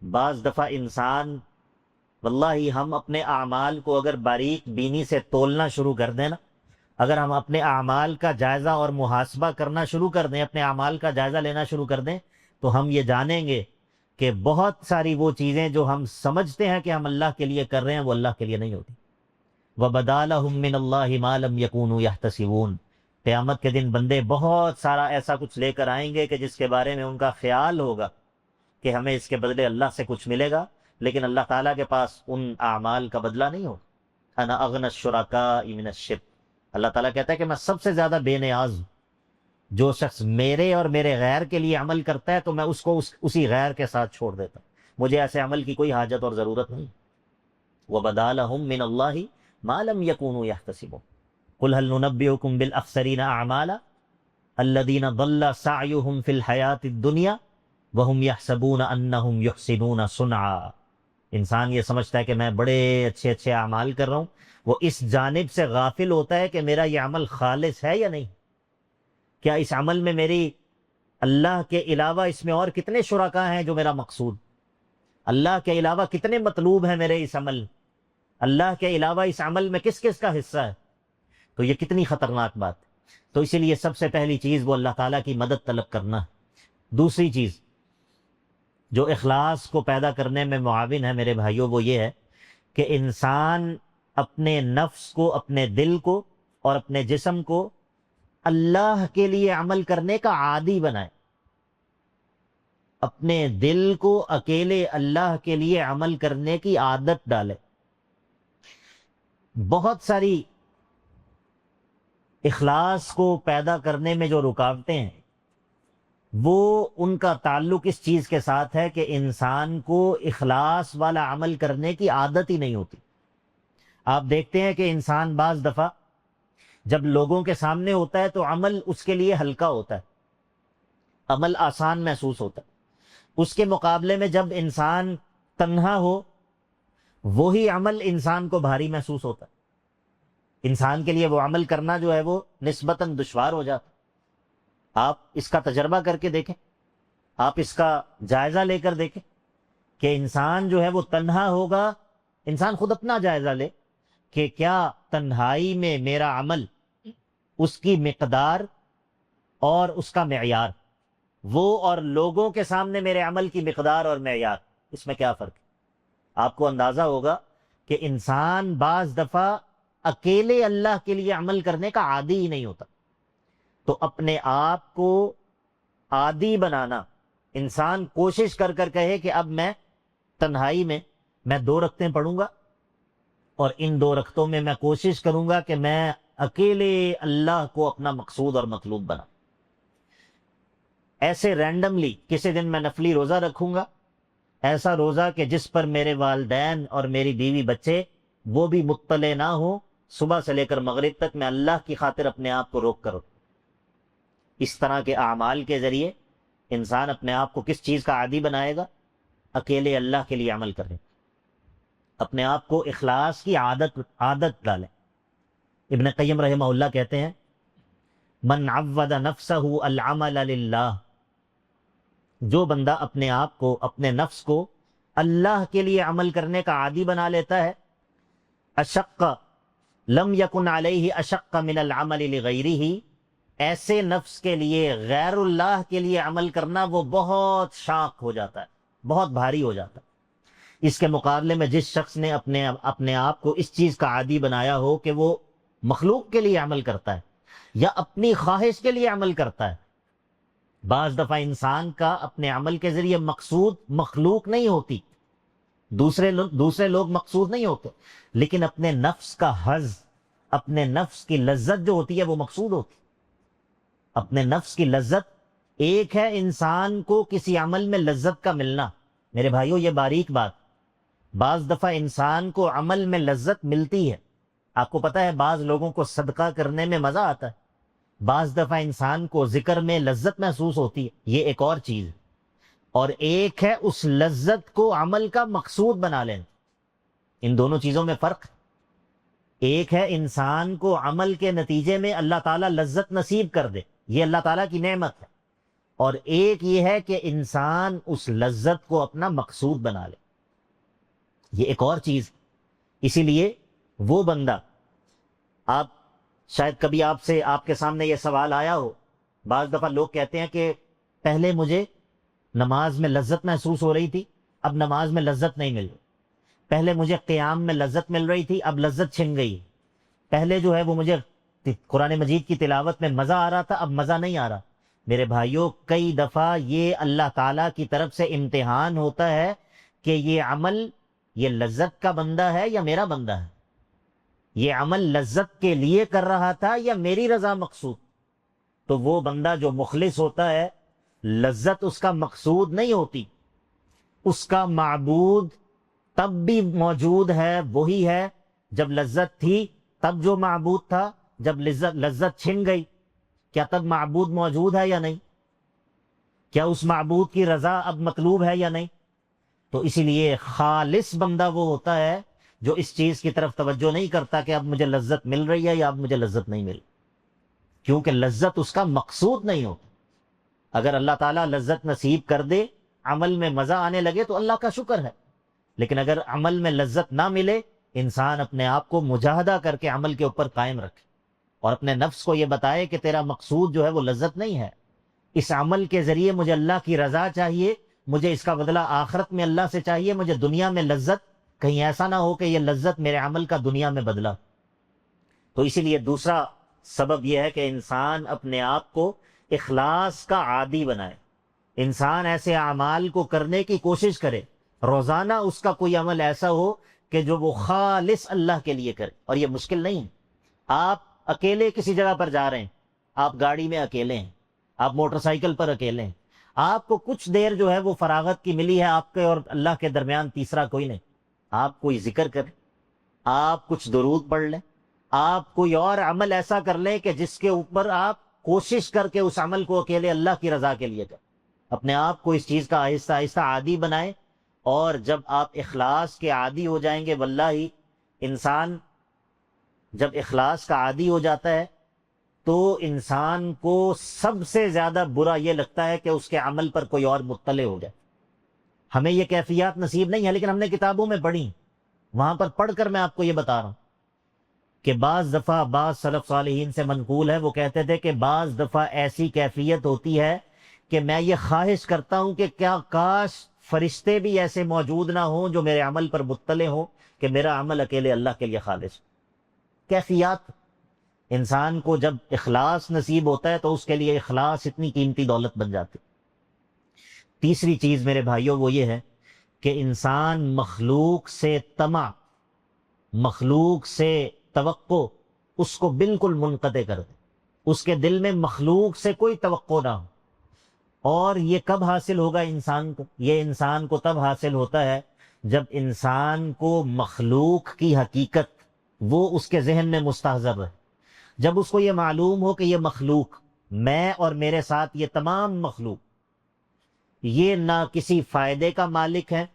بعض دفعہ انسان، واللہ ہم اپنے اعمال کو اگر باریک بینی سے تولنا شروع کر دیں نا، اگر ہم اپنے اعمال کا جائزہ اور محاسبہ کرنا شروع کر دیں، اپنے اعمال کا جائزہ لینا شروع کر دیں، تو ہم یہ جانیں گے کہ بہت ساری وہ چیزیں جو ہم سمجھتے ہیں کہ ہم اللہ کے لیے کر رہے ہیں وہ اللہ کے لیے نہیں ہوتی۔ وَبَدَا لَهُم مِّنَ اللَّهِ مَا لَمْ يَكُونُوا يَحْتَسِبُونَ۔ قیامت کے دن بندے بہت سارا ایسا کچھ لے کر آئیں گے کہ جس کے بارے میں ان کا خیال ہوگا کہ ہمیں اس کے بدلے اللہ سے کچھ ملے گا، لیکن اللہ تعالیٰ کے پاس ان اعمال کا بدلہ نہیں ہوگا۔ انا اغنى الشركاء من الشرك۔ اللہ تعالیٰ کہتا ہے کہ میں سب سے زیادہ بے نیاز ہوں۔ جو شخص میرے اور میرے غیر کے لیے عمل کرتا ہے تو میں اس کو اسی غیر کے ساتھ چھوڑ دیتا ہوں، مجھے ایسے عمل کی کوئی حاجت اور ضرورت نہیں۔ وَبَدَا لَهُم مِّنَ اللَّهِ مَا لَمْ يَكُونُوا يَحْتَسِبُونَ۔ قُلْ هَلْ نُنَبِّئُكُم بِالْأَخْسَرِينَ أَعْمَالًا الَّذِينَ ضَلَّ سَعْيُهُمْ فِي الْحَيَاةِ الدُّنْيَا وَهُمْ يَحْسَبُونَ أَنَّهُمْ يُحْسِنُونَ صُنْعًا۔ انسان یہ سمجھتا ہے کہ میں بڑے اچھے اچھے اعمال کر رہا ہوں، وہ اس جانب سے غافل ہوتا ہے کہ میرا یہ عمل خالص ہے یا نہیں، کیا اس عمل میں میری اللہ کے علاوہ اس میں اور کتنے شرکا ہیں جو میرا مقصود، اللہ کے علاوہ کتنے مطلوب ہیں میرے اس عمل، اللہ کے علاوہ اس عمل میں کس کس کا حصہ ہے۔ تو یہ کتنی خطرناک بات ہے۔ تو اسی لیے سب سے پہلی چیز وہ اللہ تعالیٰ کی مدد طلب کرنا ہے۔ دوسری چیز جو اخلاص کو پیدا کرنے میں معاون ہے میرے بھائیوں، وہ یہ ہے کہ انسان اپنے نفس کو، اپنے دل کو اور اپنے جسم کو اللہ کے لیے عمل کرنے کا عادی بنائے۔ اپنے دل کو اکیلے اللہ کے لیے عمل کرنے کی عادت ڈالے۔ بہت ساری اخلاص کو پیدا کرنے میں جو رکاوٹیں ہیں، وہ ان کا تعلق اس چیز کے ساتھ ہے کہ انسان کو اخلاص والا عمل کرنے کی عادت ہی نہیں ہوتی۔ آپ دیکھتے ہیں کہ انسان بعض دفعہ جب لوگوں کے سامنے ہوتا ہے تو عمل اس کے لیے ہلکا ہوتا ہے، عمل آسان محسوس ہوتا ہے۔ اس کے مقابلے میں جب انسان تنہا ہو وہی عمل انسان کو بھاری محسوس ہوتا ہے، انسان کے لیے وہ عمل کرنا جو ہے وہ نسبتاً دشوار ہو جاتا ہے۔ آپ اس کا تجربہ کر کے دیکھیں، آپ اس کا جائزہ لے کر دیکھیں کہ انسان جو ہے وہ تنہا ہوگا، انسان خود اپنا جائزہ لے کہ کیا تنہائی میں میرا عمل، اس کی مقدار اور اس کا معیار، وہ اور لوگوں کے سامنے میرے عمل کی مقدار اور معیار، اس میں کیا فرق ہے؟ آپ کو اندازہ ہوگا کہ انسان بعض دفعہ اکیلے اللہ کے لیے عمل کرنے کا عادی ہی نہیں ہوتا۔ تو اپنے آپ کو عادی بنانا، انسان کوشش کر کر کہے کہ اب میں تنہائی میں 2 رکعتیں پڑھوں گا، اور ان 2 رکعتوں میں کوشش کروں گا کہ میں اکیلے اللہ کو اپنا مقصود اور مطلوب بنا۔ ایسے رینڈملی کسی دن میں نفلی روزہ رکھوں گا، ایسا روزہ کہ جس پر میرے والدین اور میری بیوی بچے وہ بھی مطلع نہ ہو، صبح سے لے کر مغرب تک میں اللہ کی خاطر اپنے آپ کو روک کروں۔ اس طرح کے اعمال کے ذریعے انسان اپنے آپ کو کس چیز کا عادی بنائے گا؟ اکیلے اللہ کے لیے عمل کریں، اپنے آپ کو اخلاص کی عادت ڈالیں۔ ابن قیم رحمہ اللہ کہتے ہیں من عود نفسہ العمل للہ، جو بندہ اپنے آپ کو، اپنے نفس کو اللہ کے لیے عمل کرنے کا عادی بنا لیتا ہے، اشق لم یکن علیہ اشق من العمل لغیرہ، ایسے نفس کے لیے غیر اللہ کے لیے عمل کرنا وہ بہت شاق ہو جاتا ہے، بہت بھاری ہو جاتا ہے۔ اس کے مقابلے میں جس شخص نے اپنے آپ کو اس چیز کا عادی بنایا ہو کہ وہ مخلوق کے لیے عمل کرتا ہے یا اپنی خواہش کے لیے عمل کرتا ہے، بعض دفعہ انسان کا اپنے عمل کے ذریعے مقصود مخلوق نہیں ہوتی، دوسرے لوگ مقصود نہیں ہوتے، لیکن اپنے نفس کا حظ، اپنے نفس کی لذت جو ہوتی ہے وہ مقصود ہوتی۔ اپنے نفس کی لذت، ایک ہے انسان کو کسی عمل میں لذت کا ملنا، میرے بھائیوں یہ باریک بات، بعض دفعہ انسان کو عمل میں لذت ملتی ہے۔ آپ کو پتہ ہے بعض لوگوں کو صدقہ کرنے میں مزہ آتا ہے، بعض دفعہ انسان کو ذکر میں لذت محسوس ہوتی ہے، یہ ایک اور چیز ہے۔ اور ایک ہے اس لذت کو عمل کا مقصود بنا لینا، ان دونوں چیزوں میں فرق ہے۔ ایک ہے انسان کو عمل کے نتیجے میں اللہ تعالیٰ لذت نصیب کر دے، یہ اللہ تعالیٰ کی نعمت ہے، اور ایک یہ ہے کہ انسان اس لذت کو اپنا مقصود بنا لے، یہ ایک اور چیز۔ اسی لیے وہ بندہ، آپ شاید کبھی آپ کے سامنے یہ سوال آیا ہو، بعض دفعہ لوگ کہتے ہیں کہ پہلے مجھے نماز میں لذت محسوس ہو رہی تھی، اب نماز میں لذت نہیں مل رہی، پہلے مجھے قیام میں لذت مل رہی تھی، اب لذت چھن گئی، پہلے جو ہے وہ مجھے قرآن مجید کی تلاوت میں مزہ آ رہا تھا، اب مزہ نہیں آ رہا۔ میرے بھائیوں کئی دفعہ یہ اللہ تعالیٰ کی طرف سے امتحان ہوتا ہے کہ یہ عمل، یہ لذت کا بندہ ہے یا میرا بندہ ہے، یہ عمل لذت کے لیے کر رہا تھا یا میری رضا مقصود۔ تو وہ بندہ جو مخلص ہوتا ہے، لذت اس کا مقصود نہیں ہوتی، اس کا معبود تب بھی موجود ہے، وہی ہے جب لذت تھی تب جو معبود تھا، جب لذت چھن گئی کیا تب معبود موجود ہے یا نہیں؟ کیا اس معبود کی رضا اب مطلوب ہے یا نہیں؟ تو اسی لیے خالص بندہ وہ ہوتا ہے جو اس چیز کی طرف توجہ نہیں کرتا کہ اب مجھے لذت مل رہی ہے یا اب مجھے لذت نہیں مل، کیونکہ لذت اس کا مقصود نہیں ہوتا۔ اگر اللہ تعالیٰ لذت نصیب کر دے، عمل میں مزہ آنے لگے تو اللہ کا شکر ہے، لیکن اگر عمل میں لذت نہ ملے، انسان اپنے آپ کو مجاہدہ کر کے عمل کے اوپر قائم رکھے اور اپنے نفس کو یہ بتائے کہ تیرا مقصود جو ہے وہ لذت نہیں ہے، اس عمل کے ذریعے مجھے اللہ کی رضا چاہیے، مجھے اس کا بدلہ آخرت میں اللہ سے چاہیے، مجھے دنیا میں لذت، کہیں ایسا نہ ہو کہ یہ لذت میرے عمل کا دنیا میں بدلا۔ تو اسی لیے دوسرا سبب یہ ہے کہ انسان اپنے آپ کو اخلاص کا عادی بنائے، انسان ایسے اعمال کو کرنے کی کوشش کرے، روزانہ اس کا کوئی عمل ایسا ہو کہ جو وہ خالص اللہ کے لیے کرے، اور یہ مشکل نہیں ہے۔ آپ اکیلے کسی جگہ پر جا رہے ہیں، آپ گاڑی میں اکیلے ہیں، آپ موٹر سائیکل پر اکیلے ہیں، آپ کو کچھ دیر جو ہے وہ فراغت کی ملی ہے، آپ کے اور اللہ کے درمیان تیسرا کوئی نہیں، آپ کوئی ذکر کریں، آپ کچھ درود پڑھ لیں، آپ کوئی اور عمل ایسا کر لیں کہ جس کے اوپر آپ کوشش کر کے اس عمل کو اکیلے اللہ کی رضا کے لیے کریں، اپنے آپ کو اس چیز کا آہستہ آہستہ عادی بنائیں۔ اور جب آپ اخلاص کے عادی ہو جائیں گے، واللہ انسان جب اخلاص کا عادی ہو جاتا ہے تو انسان کو سب سے زیادہ برا یہ لگتا ہے کہ اس کے عمل پر کوئی اور مطلع ہو جائے۔ ہمیں یہ کیفیات نصیب نہیں ہے، لیکن ہم نے کتابوں میں پڑھی، وہاں پر پڑھ کر میں آپ کو یہ بتا رہا ہوں کہ بعض دفعہ بعض سلف صالحین سے منقول ہے، وہ کہتے تھے کہ بعض دفعہ ایسی کیفیت ہوتی ہے کہ میں یہ خواہش کرتا ہوں کہ کیا کاش فرشتے بھی ایسے موجود نہ ہوں جو میرے عمل پر مطلع ہوں کہ میرا عمل اکیلے اللہ کے لیے خالص۔ کیفیات، انسان کو جب اخلاص نصیب ہوتا ہے تو اس کے لیے اخلاص اتنی قیمتی دولت بن جاتی۔ تیسری چیز میرے بھائیوں وہ یہ ہے کہ انسان مخلوق سے طمع، مخلوق سے توقع اس کو بالکل منقطع کر دے، اس کے دل میں مخلوق سے کوئی توقع نہ ہو۔ اور یہ کب حاصل ہوگا انسان کو؟ یہ انسان کو تب حاصل ہوتا ہے جب انسان کو مخلوق کی حقیقت وہ اس کے ذہن میں مستحضر رہے، جب اس کو یہ معلوم ہو کہ یہ مخلوق، میں اور میرے ساتھ یہ تمام مخلوق، یہ نہ کسی فائدے کا مالک ہے،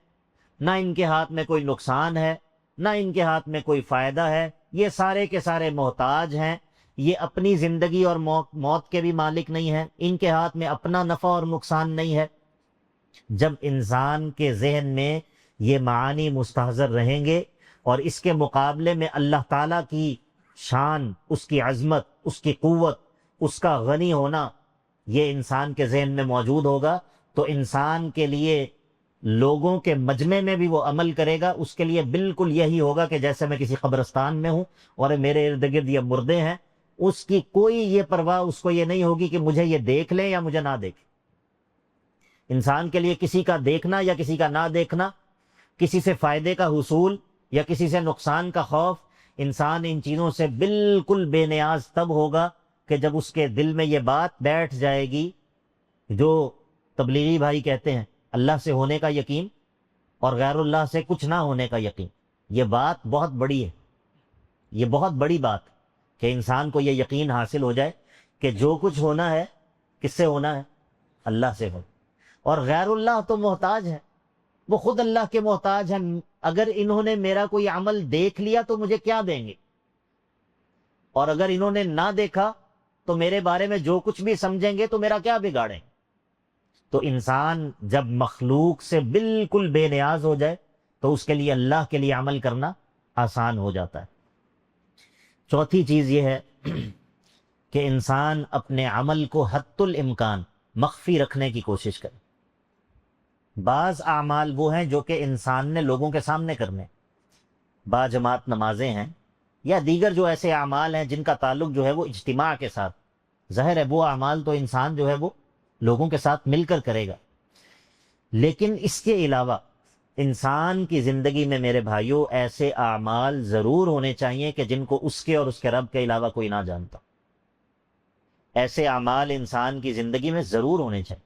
نہ ان کے ہاتھ میں کوئی نقصان ہے، نہ ان کے ہاتھ میں کوئی فائدہ ہے، یہ سارے کے سارے محتاج ہیں، یہ اپنی زندگی اور موت کے بھی مالک نہیں ہیں، ان کے ہاتھ میں اپنا نفع اور نقصان نہیں ہے۔ جب انسان کے ذہن میں یہ معانی مستحضر رہیں گے اور اس کے مقابلے میں اللہ تعالیٰ کی شان، اس کی عظمت، اس کی قوت، اس کا غنی ہونا یہ انسان کے ذہن میں موجود ہوگا، تو انسان کے لیے لوگوں کے مجمع میں بھی وہ عمل کرے گا، اس کے لیے بالکل یہی ہوگا کہ جیسے میں کسی قبرستان میں ہوں اور میرے ارد گرد یہ مردے ہیں، اس کی کوئی یہ پرواہ اس کو یہ نہیں ہوگی کہ مجھے یہ دیکھ لیں یا مجھے نہ دیکھیں۔ انسان کے لیے کسی کا دیکھنا یا کسی کا نہ دیکھنا، کسی سے فائدے کا حصول یا کسی سے نقصان کا خوف، انسان ان چیزوں سے بالکل بے نیاز تب ہوگا کہ جب اس کے دل میں یہ بات بیٹھ جائے گی جو تبلیغی بھائی کہتے ہیں، اللہ سے ہونے کا یقین اور غیر اللہ سے کچھ نہ ہونے کا یقین۔ یہ بات بہت بڑی ہے، یہ بہت بڑی بات کہ انسان کو یہ یقین حاصل ہو جائے کہ جو کچھ ہونا ہے کس سے ہونا ہے؟ اللہ سے ہو، اور غیر اللہ تو محتاج ہے، وہ خود اللہ کے محتاج ہیں۔ اگر انہوں نے میرا کوئی عمل دیکھ لیا تو مجھے کیا دیں گے، اور اگر انہوں نے نہ دیکھا تو میرے بارے میں جو کچھ بھی سمجھیں گے تو میرا کیا بگاڑیں۔ تو انسان جب مخلوق سے بالکل بے نیاز ہو جائے تو اس کے لیے اللہ کے لیے عمل کرنا آسان ہو جاتا ہے۔ چوتھی چیز یہ ہے کہ انسان اپنے عمل کو حد الامکان مخفی رکھنے کی کوشش کرے۔ بعض اعمال وہ ہیں جو کہ انسان نے لوگوں کے سامنے کرنے، باجماعت نمازیں ہیں یا دیگر جو ایسے اعمال ہیں جن کا تعلق جو ہے وہ اجتماع کے ساتھ، ظاہر ہے وہ اعمال تو انسان جو ہے وہ لوگوں کے ساتھ مل کر کرے گا۔ لیکن اس کے علاوہ انسان کی زندگی میں میرے بھائیوں ایسے اعمال ضرور ہونے چاہیے کہ جن کو اس کے اور اس کے رب کے علاوہ کوئی نہ جانتا۔ ایسے اعمال انسان کی زندگی میں ضرور ہونے چاہیے،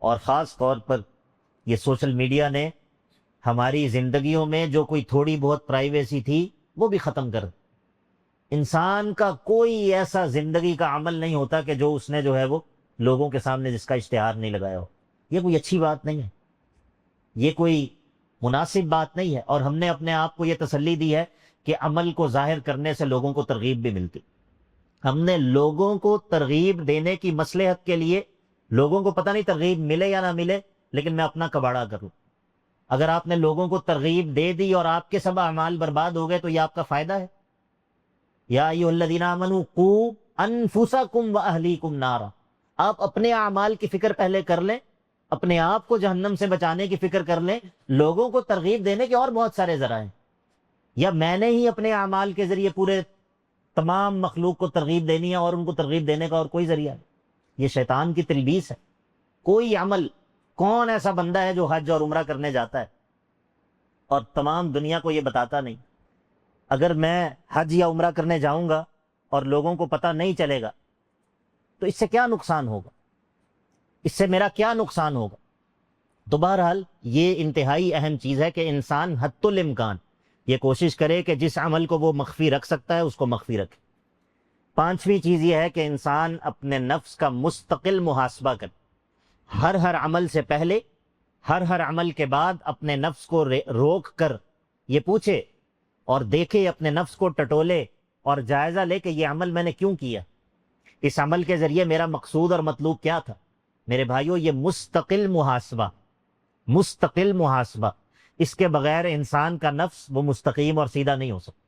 اور خاص طور پر یہ سوشل میڈیا نے ہماری زندگیوں میں جو کوئی تھوڑی بہت پرائیویسی تھی وہ بھی ختم کر دی۔ انسان کا کوئی ایسا زندگی کا عمل نہیں ہوتا کہ جو اس نے جو ہے وہ لوگوں کے سامنے جس کا اشتہار نہیں لگایا ہو۔ یہ کوئی اچھی بات نہیں ہے، یہ کوئی مناسب بات نہیں ہے، اور ہم نے اپنے آپ کو یہ تسلی دی ہے کہ عمل کو ظاہر کرنے سے لوگوں کو ترغیب بھی ملتی۔ ہم نے لوگوں کو ترغیب دینے کی مصلحت کے لیے، لوگوں کو پتہ نہیں ترغیب ملے یا نہ ملے، لیکن میں اپنا کباڑا کروں۔ اگر آپ نے لوگوں کو ترغیب دے دی اور آپ کے سب اعمال برباد ہو گئے تو یہ آپ کا فائدہ ہے؟ یا ایھا الذین آمنوا قوا انفسکم واہلیکم نارا، آپ اپنے اعمال کی فکر پہلے کر لیں، اپنے آپ کو جہنم سے بچانے کی فکر کر لیں۔ لوگوں کو ترغیب دینے کے اور بہت سارے ذرائع ہیں، یا میں نے ہی اپنے اعمال کے ذریعے پورے تمام مخلوق کو ترغیب دینی ہے اور ان کو ترغیب دینے کا اور کوئی ذریعہ نہیں۔ یہ شیطان کی تلبیس ہے۔ کوئی عمل، کون ایسا بندہ ہے جو حج اور عمرہ کرنے جاتا ہے اور تمام دنیا کو یہ بتاتا نہیں؟ اگر میں حج یا عمرہ کرنے جاؤں گا اور لوگوں کو پتہ نہیں چلے گا تو اس سے کیا نقصان ہوگا؟ اس سے میرا کیا نقصان ہوگا؟ تو بہرحال یہ انتہائی اہم چیز ہے کہ انسان حد الامکان یہ کوشش کرے کہ جس عمل کو وہ مخفی رکھ سکتا ہے اس کو مخفی رکھے۔ پانچویں چیز یہ ہے کہ انسان اپنے نفس کا مستقل محاسبہ کرے، ہر عمل سے پہلے، ہر عمل کے بعد اپنے نفس کو روک کر یہ پوچھے اور دیکھے، اپنے نفس کو ٹٹولے اور جائزہ لے کہ یہ عمل میں نے کیوں کیا، اس عمل کے ذریعے میرا مقصود اور مطلوب کیا تھا۔ میرے بھائیو، یہ مستقل محاسبہ، اس کے بغیر انسان کا نفس وہ مستقیم اور سیدھا نہیں ہو سکتا۔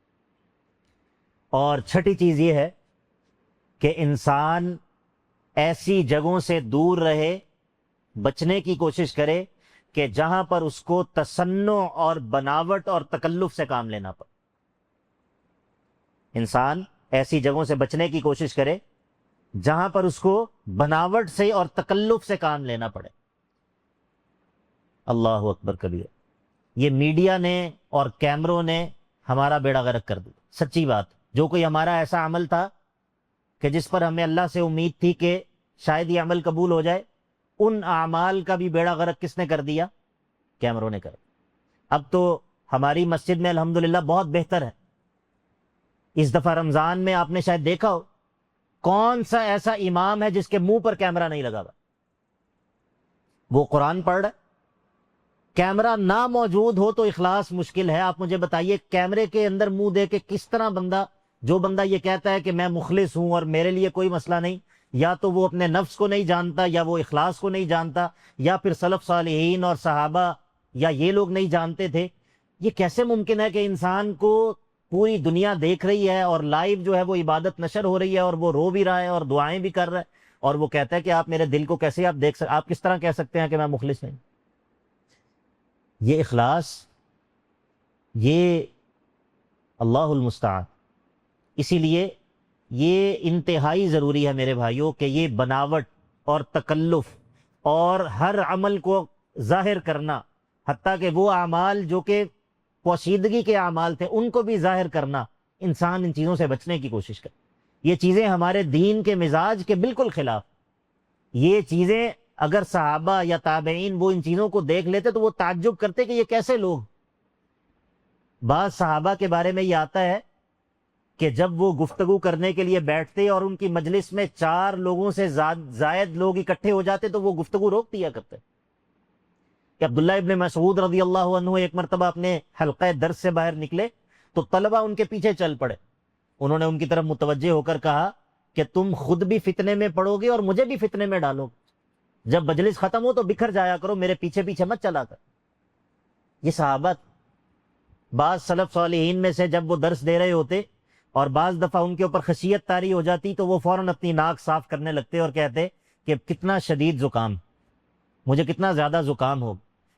اور چھٹی چیز یہ ہے کہ انسان ایسی جگہوں سے دور رہے، بچنے کی کوشش کرے کہ جہاں پر اس کو تصنع اور بناوٹ اور تکلف سے کام لینا پڑے۔ انسان ایسی جگہوں سے بچنے کی کوشش کرے جہاں پر اس کو بناوٹ سے اور تکلف سے کام لینا پڑے۔ اللہ اکبر کبیر، یہ میڈیا نے اور کیمروں نے ہمارا بیڑا غرق کر دیا، سچی بات۔ جو کوئی ہمارا ایسا عمل تھا کہ جس پر ہمیں اللہ سے امید تھی کہ شاید یہ عمل قبول ہو جائے، ان اعمال کا بھی بیڑا غرق کس نے کر دیا؟ کیمروں نے کر۔ اب تو ہماری مسجد میں الحمدللہ بہت بہتر ہے۔ اس دفعہ رمضان میں آپ نے شاید دیکھا ہو، کون سا ایسا امام ہے جس کے منہ پر کیمرہ نہیں لگا ہوا؟ وہ قرآن پڑھ رہا ہے، کیمرہ نہ موجود ہو تو اخلاص مشکل ہے۔ آپ مجھے بتائیے کیمرے کے اندر منہ دے کے کس طرح جو بندہ یہ کہتا ہے کہ میں مخلص ہوں اور میرے لیے کوئی مسئلہ نہیں، یا تو وہ اپنے نفس کو نہیں جانتا، یا وہ اخلاص کو نہیں جانتا، یا پھر سلف صالحین اور صحابہ یا یہ لوگ نہیں جانتے تھے۔ یہ کیسے ممکن ہے کہ انسان کو پوری دنیا دیکھ رہی ہے اور لائیو جو ہے وہ عبادت نشر ہو رہی ہے اور وہ رو بھی رہا ہے اور دعائیں بھی کر رہا ہے، اور وہ کہتا ہے کہ آپ میرے دل کو کیسے آپ دیکھ آپ کس طرح کہہ سکتے ہیں کہ میں مخلص نہیں؟ یہ اخلاص، یہ اللہ المستعان۔ اسی لیے یہ انتہائی ضروری ہے میرے بھائیوں کہ یہ بناوٹ اور تکلف اور ہر عمل کو ظاہر کرنا، حتیٰ کہ وہ اعمال جو کہ پوشیدگی کے اعمال تھے ان کو بھی ظاہر کرنا، انسان ان چیزوں سے بچنے کی کوشش کرے۔ یہ چیزیں ہمارے دین کے مزاج کے بالکل خلاف۔ یہ چیزیں اگر صحابہ یا تابعین وہ ان چیزوں کو دیکھ لیتے تو وہ تعجب کرتے کہ یہ کیسے لوگ۔ بعض صحابہ کے بارے میں یہ آتا ہے کہ جب وہ گفتگو کرنے کے لیے بیٹھتے اور ان کی مجلس میں 4 لوگوں سے زائد لوگ اکٹھے ہو جاتے تو وہ گفتگو روک دیا کرتے۔ کہ عبداللہ ابن مسعود رضی اللہ عنہ ایک مرتبہ اپنے حلقہ درس سے باہر نکلے تو طلبہ ان کے پیچھے چل پڑے۔ انہوں نے ان کی طرف متوجہ ہو کر کہا کہ تم خود بھی فتنے میں پڑو گے اور مجھے بھی فتنے میں ڈالو گے، جب مجلس ختم ہو تو بکھر جایا کرو، میرے پیچھے پیچھے مت چلا کر۔ یہ صحابہ، بعض سلف صالحین میں سے جب وہ درس دے رہے ہوتے اور بعض دفعہ ان کے اوپر خشیت طاری ہو جاتی تو وہ فوراً اپنی ناک صاف کرنے لگتے اور کہتے کہ کتنا شدید زکام، مجھے کتنا زیادہ زکام ہو۔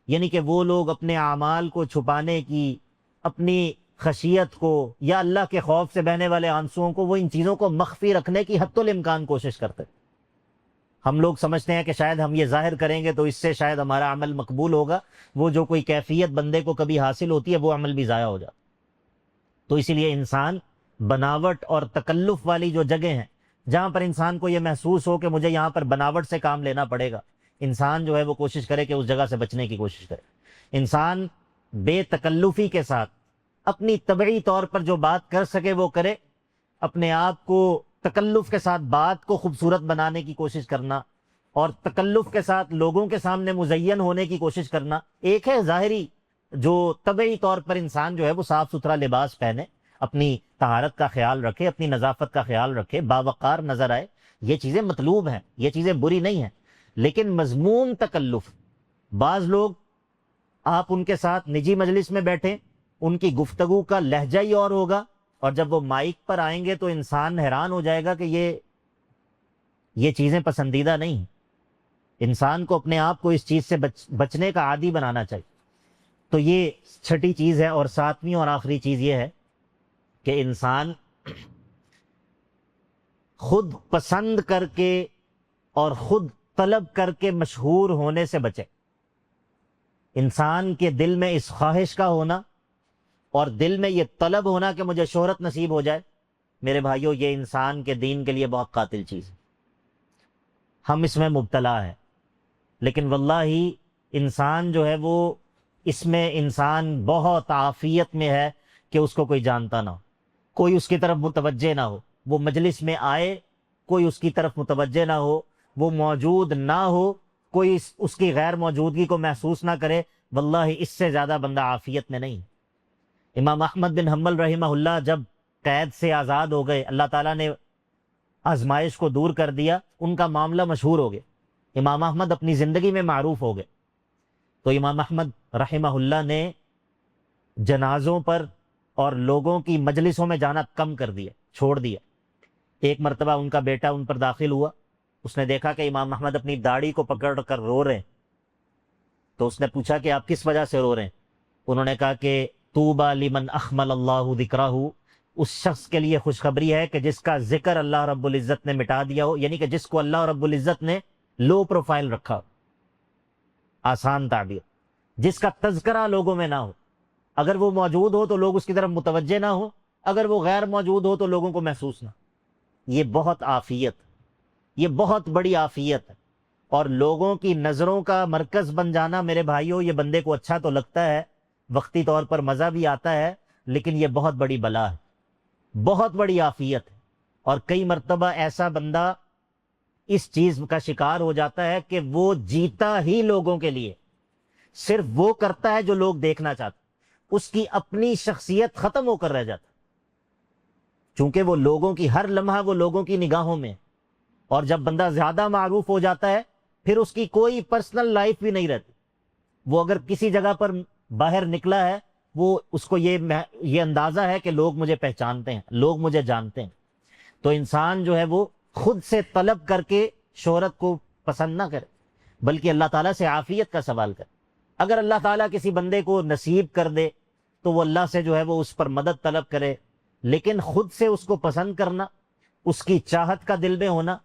یعنی کہ وہ لوگ اپنے اعمال کو چھپانے کی، اپنی خشیت کو یا اللہ کے خوف سے بہنے والے آنسوؤں کو، وہ ان چیزوں کو مخفی رکھنے کی حد الامکان کوشش کرتے۔ ہم لوگ سمجھتے ہیں کہ شاید ہم یہ ظاہر کریں گے تو اس سے شاید ہمارا عمل مقبول ہوگا، وہ جو کوئی کیفیت بندے کو کبھی حاصل ہوتی ہے وہ عمل بھی ضائع ہو جاتا۔ تو اسی لیے انسان بناوٹ اور تکلف والی جو جگہ ہیں جہاں پر انسان کو یہ محسوس ہو کہ مجھے یہاں پر بناوٹ سے کام لینا پڑے گا، انسان جو ہے وہ کوشش کرے کہ اس جگہ سے بچنے کی کوشش کرے۔ انسان بے تکلفی کے ساتھ اپنی طبعی طور پر جو بات کر سکے وہ کرے، اپنے آپ کو تکلف کے ساتھ بات کو خوبصورت بنانے کی کوشش کرنا اور تکلف کے ساتھ لوگوں کے سامنے مزین ہونے کی کوشش کرنا۔ ایک ہے ظاہری جو طبعی طور پر انسان جو ہے وہ صاف ستھرا لباس پہنے، اپنی طہارت کا خیال رکھے، اپنی نظافت کا خیال رکھے، باوقار نظر آئے، یہ چیزیں مطلوب ہیں، یہ چیزیں بری نہیں ہیں۔ لیکن مذموم تکلف، بعض لوگ آپ ان کے ساتھ نجی مجلس میں بیٹھیں، ان کی گفتگو کا لہجہ ہی اور ہوگا، اور جب وہ مائک پر آئیں گے تو انسان حیران ہو جائے گا کہ یہ چیزیں پسندیدہ نہیں ہیں۔ انسان کو اپنے آپ کو اس چیز سے بچنے کا عادی بنانا چاہیے۔ تو یہ چھٹی چیز ہے۔ اور ساتویں اور آخری چیز یہ ہے کہ انسان خود پسند کر کے اور خود طلب کر کے مشہور ہونے سے بچے۔ انسان کے دل میں اس خواہش کا ہونا اور دل میں یہ طلب ہونا کہ مجھے شہرت نصیب ہو جائے، میرے بھائیوں یہ انسان کے دین کے لیے بہت قاتل چیز ہے۔ ہم اس میں مبتلا ہیں، لیکن واللہ انسان جو ہے وہ اس میں انسان بہت عافیت میں ہے کہ اس کو کوئی جانتا نہ ہو، کوئی اس کی طرف متوجہ نہ ہو، وہ مجلس میں آئے کوئی اس کی طرف متوجہ نہ ہو، وہ موجود نہ ہو کوئی اس کی غیر موجودگی کو محسوس نہ کرے، واللہ اس سے زیادہ بندہ عافیت میں نہیں۔ امام احمد بن حنبل رحمہ اللہ جب قید سے آزاد ہو گئے، اللہ تعالیٰ نے آزمائش کو دور کر دیا، ان کا معاملہ مشہور ہو گیا، امام احمد اپنی زندگی میں معروف ہو گئے، تو امام احمد رحمہ اللہ نے جنازوں پر اور لوگوں کی مجلسوں میں جانا کم کر دیا، چھوڑ دیا۔ ایک مرتبہ ان کا بیٹا ان پر داخل ہوا، اس نے دیکھا کہ امام احمد اپنی داڑھی کو پکڑ کر رو رہے ہیں، تو اس نے پوچھا کہ آپ کس وجہ سے رو رہے ہیں؟ انہوں نے کہا کہ طوبی لمن اخمل اللہ ذکرہ، اس شخص کے لیے خوشخبری ہے کہ جس کا ذکر اللہ رب العزت نے مٹا دیا ہو، یعنی کہ جس کو اللہ رب العزت نے لو پروفائل رکھا ہو، آسان تعبیر، جس کا تذکرہ لوگوں میں نہ ہو، اگر وہ موجود ہو تو لوگ اس کی طرف متوجہ نہ ہو، اگر وہ غیر موجود ہو تو لوگوں کو محسوس نہ۔ یہ بہت عافیت، یہ بہت بڑی عافیت ہے، اور لوگوں کی نظروں کا مرکز بن جانا میرے بھائیوں، یہ بندے کو اچھا تو لگتا ہے، وقتی طور پر مزہ بھی آتا ہے، لیکن یہ بہت بڑی بلا ہے، بہت بڑی عافیت ہے۔ اور کئی مرتبہ ایسا بندہ اس چیز کا شکار ہو جاتا ہے کہ وہ جیتا ہی لوگوں کے لیے، صرف وہ کرتا ہے جو لوگ دیکھنا چاہتے، اس کی اپنی شخصیت ختم ہو کر رہ جاتا، چونکہ وہ لوگوں کی ہر لمحہ وہ لوگوں کی نگاہوں میں، اور جب بندہ زیادہ معروف ہو جاتا ہے پھر اس کی کوئی پرسنل لائف بھی نہیں رہتی، وہ اگر کسی جگہ پر باہر نکلا ہے وہ اس کو یہ اندازہ ہے کہ لوگ مجھے پہچانتے ہیں، لوگ مجھے جانتے ہیں، تو انسان جو ہے وہ خود سے طلب کر کے شہرت کو پسند نہ کرے، بلکہ اللہ تعالیٰ سے عافیت کا سوال کرے۔ اگر اللہ تعالیٰ کسی بندے کو نصیب کر دے تو وہ اللہ سے جو ہے وہ اس پر مدد طلب کرے، لیکن خود سے اس کو پسند کرنا، اس کی چاہت کا دل میں ہونا۔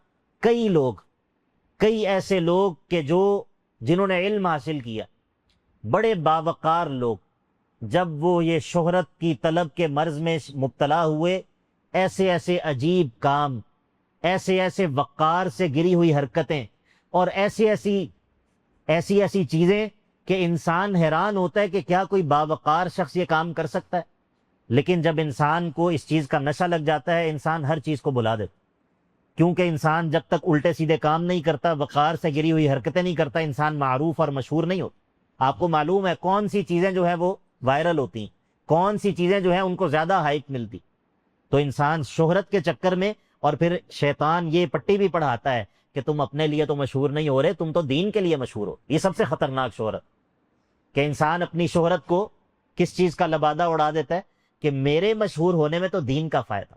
کئی ایسے لوگ کہ جنہوں نے علم حاصل کیا، بڑے باوقار لوگ، جب وہ یہ شہرت کی طلب کے مرض میں مبتلا ہوئے، ایسے ایسے عجیب کام، ایسے ایسے وقار سے گری ہوئی حرکتیں، اور ایسی ایسی چیزیں کہ انسان حیران ہوتا ہے کہ کیا کوئی باوقار شخص یہ کام کر سکتا ہے؟ لیکن جب انسان کو اس چیز کا نشہ لگ جاتا ہے، انسان ہر چیز کو بلا دیتا، کیونکہ انسان جب تک الٹے سیدھے کام نہیں کرتا، وقار سے گری ہوئی حرکتیں نہیں کرتا، انسان معروف اور مشہور نہیں ہوتا۔ آپ کو معلوم ہے کون سی چیزیں جو ہے وہ وائرل ہوتی ہیں، کون سی چیزیں جو ہیں ان کو زیادہ ہائپ ملتی، تو انسان شہرت کے چکر میں، اور پھر شیطان یہ پٹی بھی پڑھاتا ہے کہ تم اپنے لیے تو مشہور نہیں ہو رہے، تم تو دین کے لیے مشہور ہو۔ یہ سب سے خطرناک شہرت، کہ انسان اپنی شہرت کو کس چیز کا لبادہ اڑا دیتا ہے کہ میرے مشہور ہونے میں تو دین کا فائدہ۔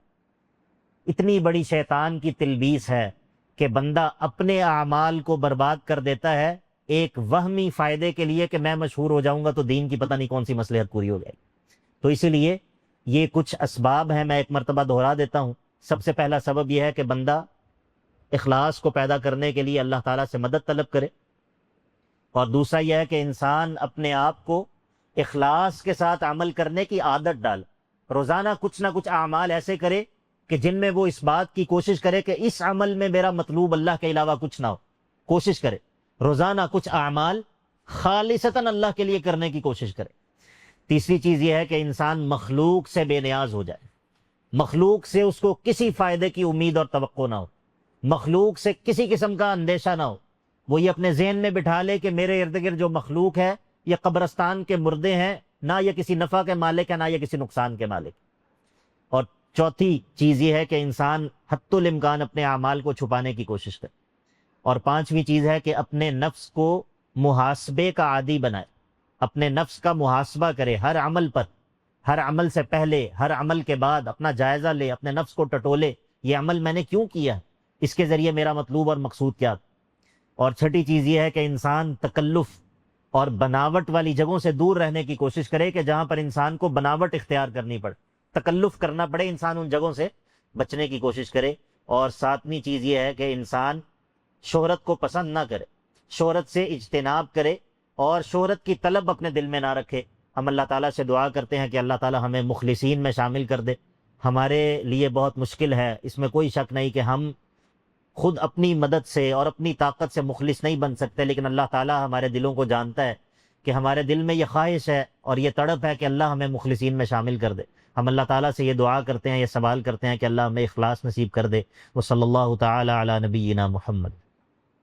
اتنی بڑی شیطان کی تلبیس ہے کہ بندہ اپنے اعمال کو برباد کر دیتا ہے ایک وہمی فائدے کے لیے کہ میں مشہور ہو جاؤں گا تو دین کی پتہ نہیں کون سی مصلحت پوری ہو جائے گی۔ تو اسی لیے یہ کچھ اسباب ہیں، میں ایک مرتبہ دہرا دیتا ہوں۔ سب سے پہلا سبب یہ ہے کہ بندہ اخلاص کو پیدا کرنے کے لیے اللہ تعالیٰ سے مدد طلب کرے، اور دوسرا یہ ہے کہ انسان اپنے آپ کو اخلاص کے ساتھ عمل کرنے کی عادت ڈال، روزانہ کچھ نہ کچھ اعمال ایسے کرے کہ جن میں وہ اس بات کی کوشش کرے کہ اس عمل میں میرا مطلوب اللہ کے علاوہ کچھ نہ ہو، کوشش کرے روزانہ کچھ اعمال خالصتاً اللہ کے لیے کرنے کی کوشش کرے۔ تیسری چیز یہ ہے کہ انسان مخلوق سے بے نیاز ہو جائے، مخلوق سے اس کو کسی فائدے کی امید اور توقع نہ ہو، مخلوق سے کسی قسم کا اندیشہ نہ ہو، وہ یہ اپنے ذہن میں بٹھا لے کہ میرے ارد گرد جو مخلوق ہے یہ قبرستان کے مردے ہیں، نہ یہ کسی نفع کے مالک ہے نہ یہ کسی نقصان کے مالک۔ اور چوتھی چیز یہ ہے کہ انسان حتی الامکان اپنے اعمال کو چھپانے کی کوشش کرے۔ اور پانچویں چیز ہے کہ اپنے نفس کو محاسبے کا عادی بنائے، اپنے نفس کا محاسبہ کرے، ہر عمل پر، ہر عمل سے پہلے، ہر عمل کے بعد اپنا جائزہ لے، اپنے نفس کو ٹٹولے، یہ عمل میں نے کیوں کیا ہے، اس کے ذریعے میرا مطلوب اور مقصود کیا۔ اور چھٹی چیز یہ ہے کہ انسان تکلف اور بناوٹ والی جگہوں سے دور رہنے کی کوشش کرے، کہ جہاں پر انسان کو بناوٹ اختیار کرنی پڑے، تکلف کرنا پڑے، انسان ان جگہوں سے بچنے کی کوشش کرے۔ اور ساتویں چیز یہ ہے کہ انسان شہرت کو پسند نہ کرے، شہرت سے اجتناب کرے، اور شہرت کی طلب اپنے دل میں نہ رکھے۔ ہم اللہ تعالیٰ سے دعا کرتے ہیں کہ اللہ تعالیٰ ہمیں مخلصین میں شامل کر دے۔ ہمارے لیے بہت مشکل ہے، اس میں کوئی شک نہیں کہ ہم خود اپنی مدد سے اور اپنی طاقت سے مخلص نہیں بن سکتے، لیکن اللہ تعالیٰ ہمارے دلوں کو جانتا ہے کہ ہمارے دل میں یہ خواہش ہے اور یہ تڑپ ہے کہ اللہ ہمیں مخلصین میں شامل کر دے۔ ہم اللہ تعالیٰ سے یہ دعا کرتے ہیں، یہ سوال کرتے ہیں کہ اللہ ہمیں اخلاص نصیب کر دے۔ وہ صلی اللہ تعالیٰ علی نبینا محمد۔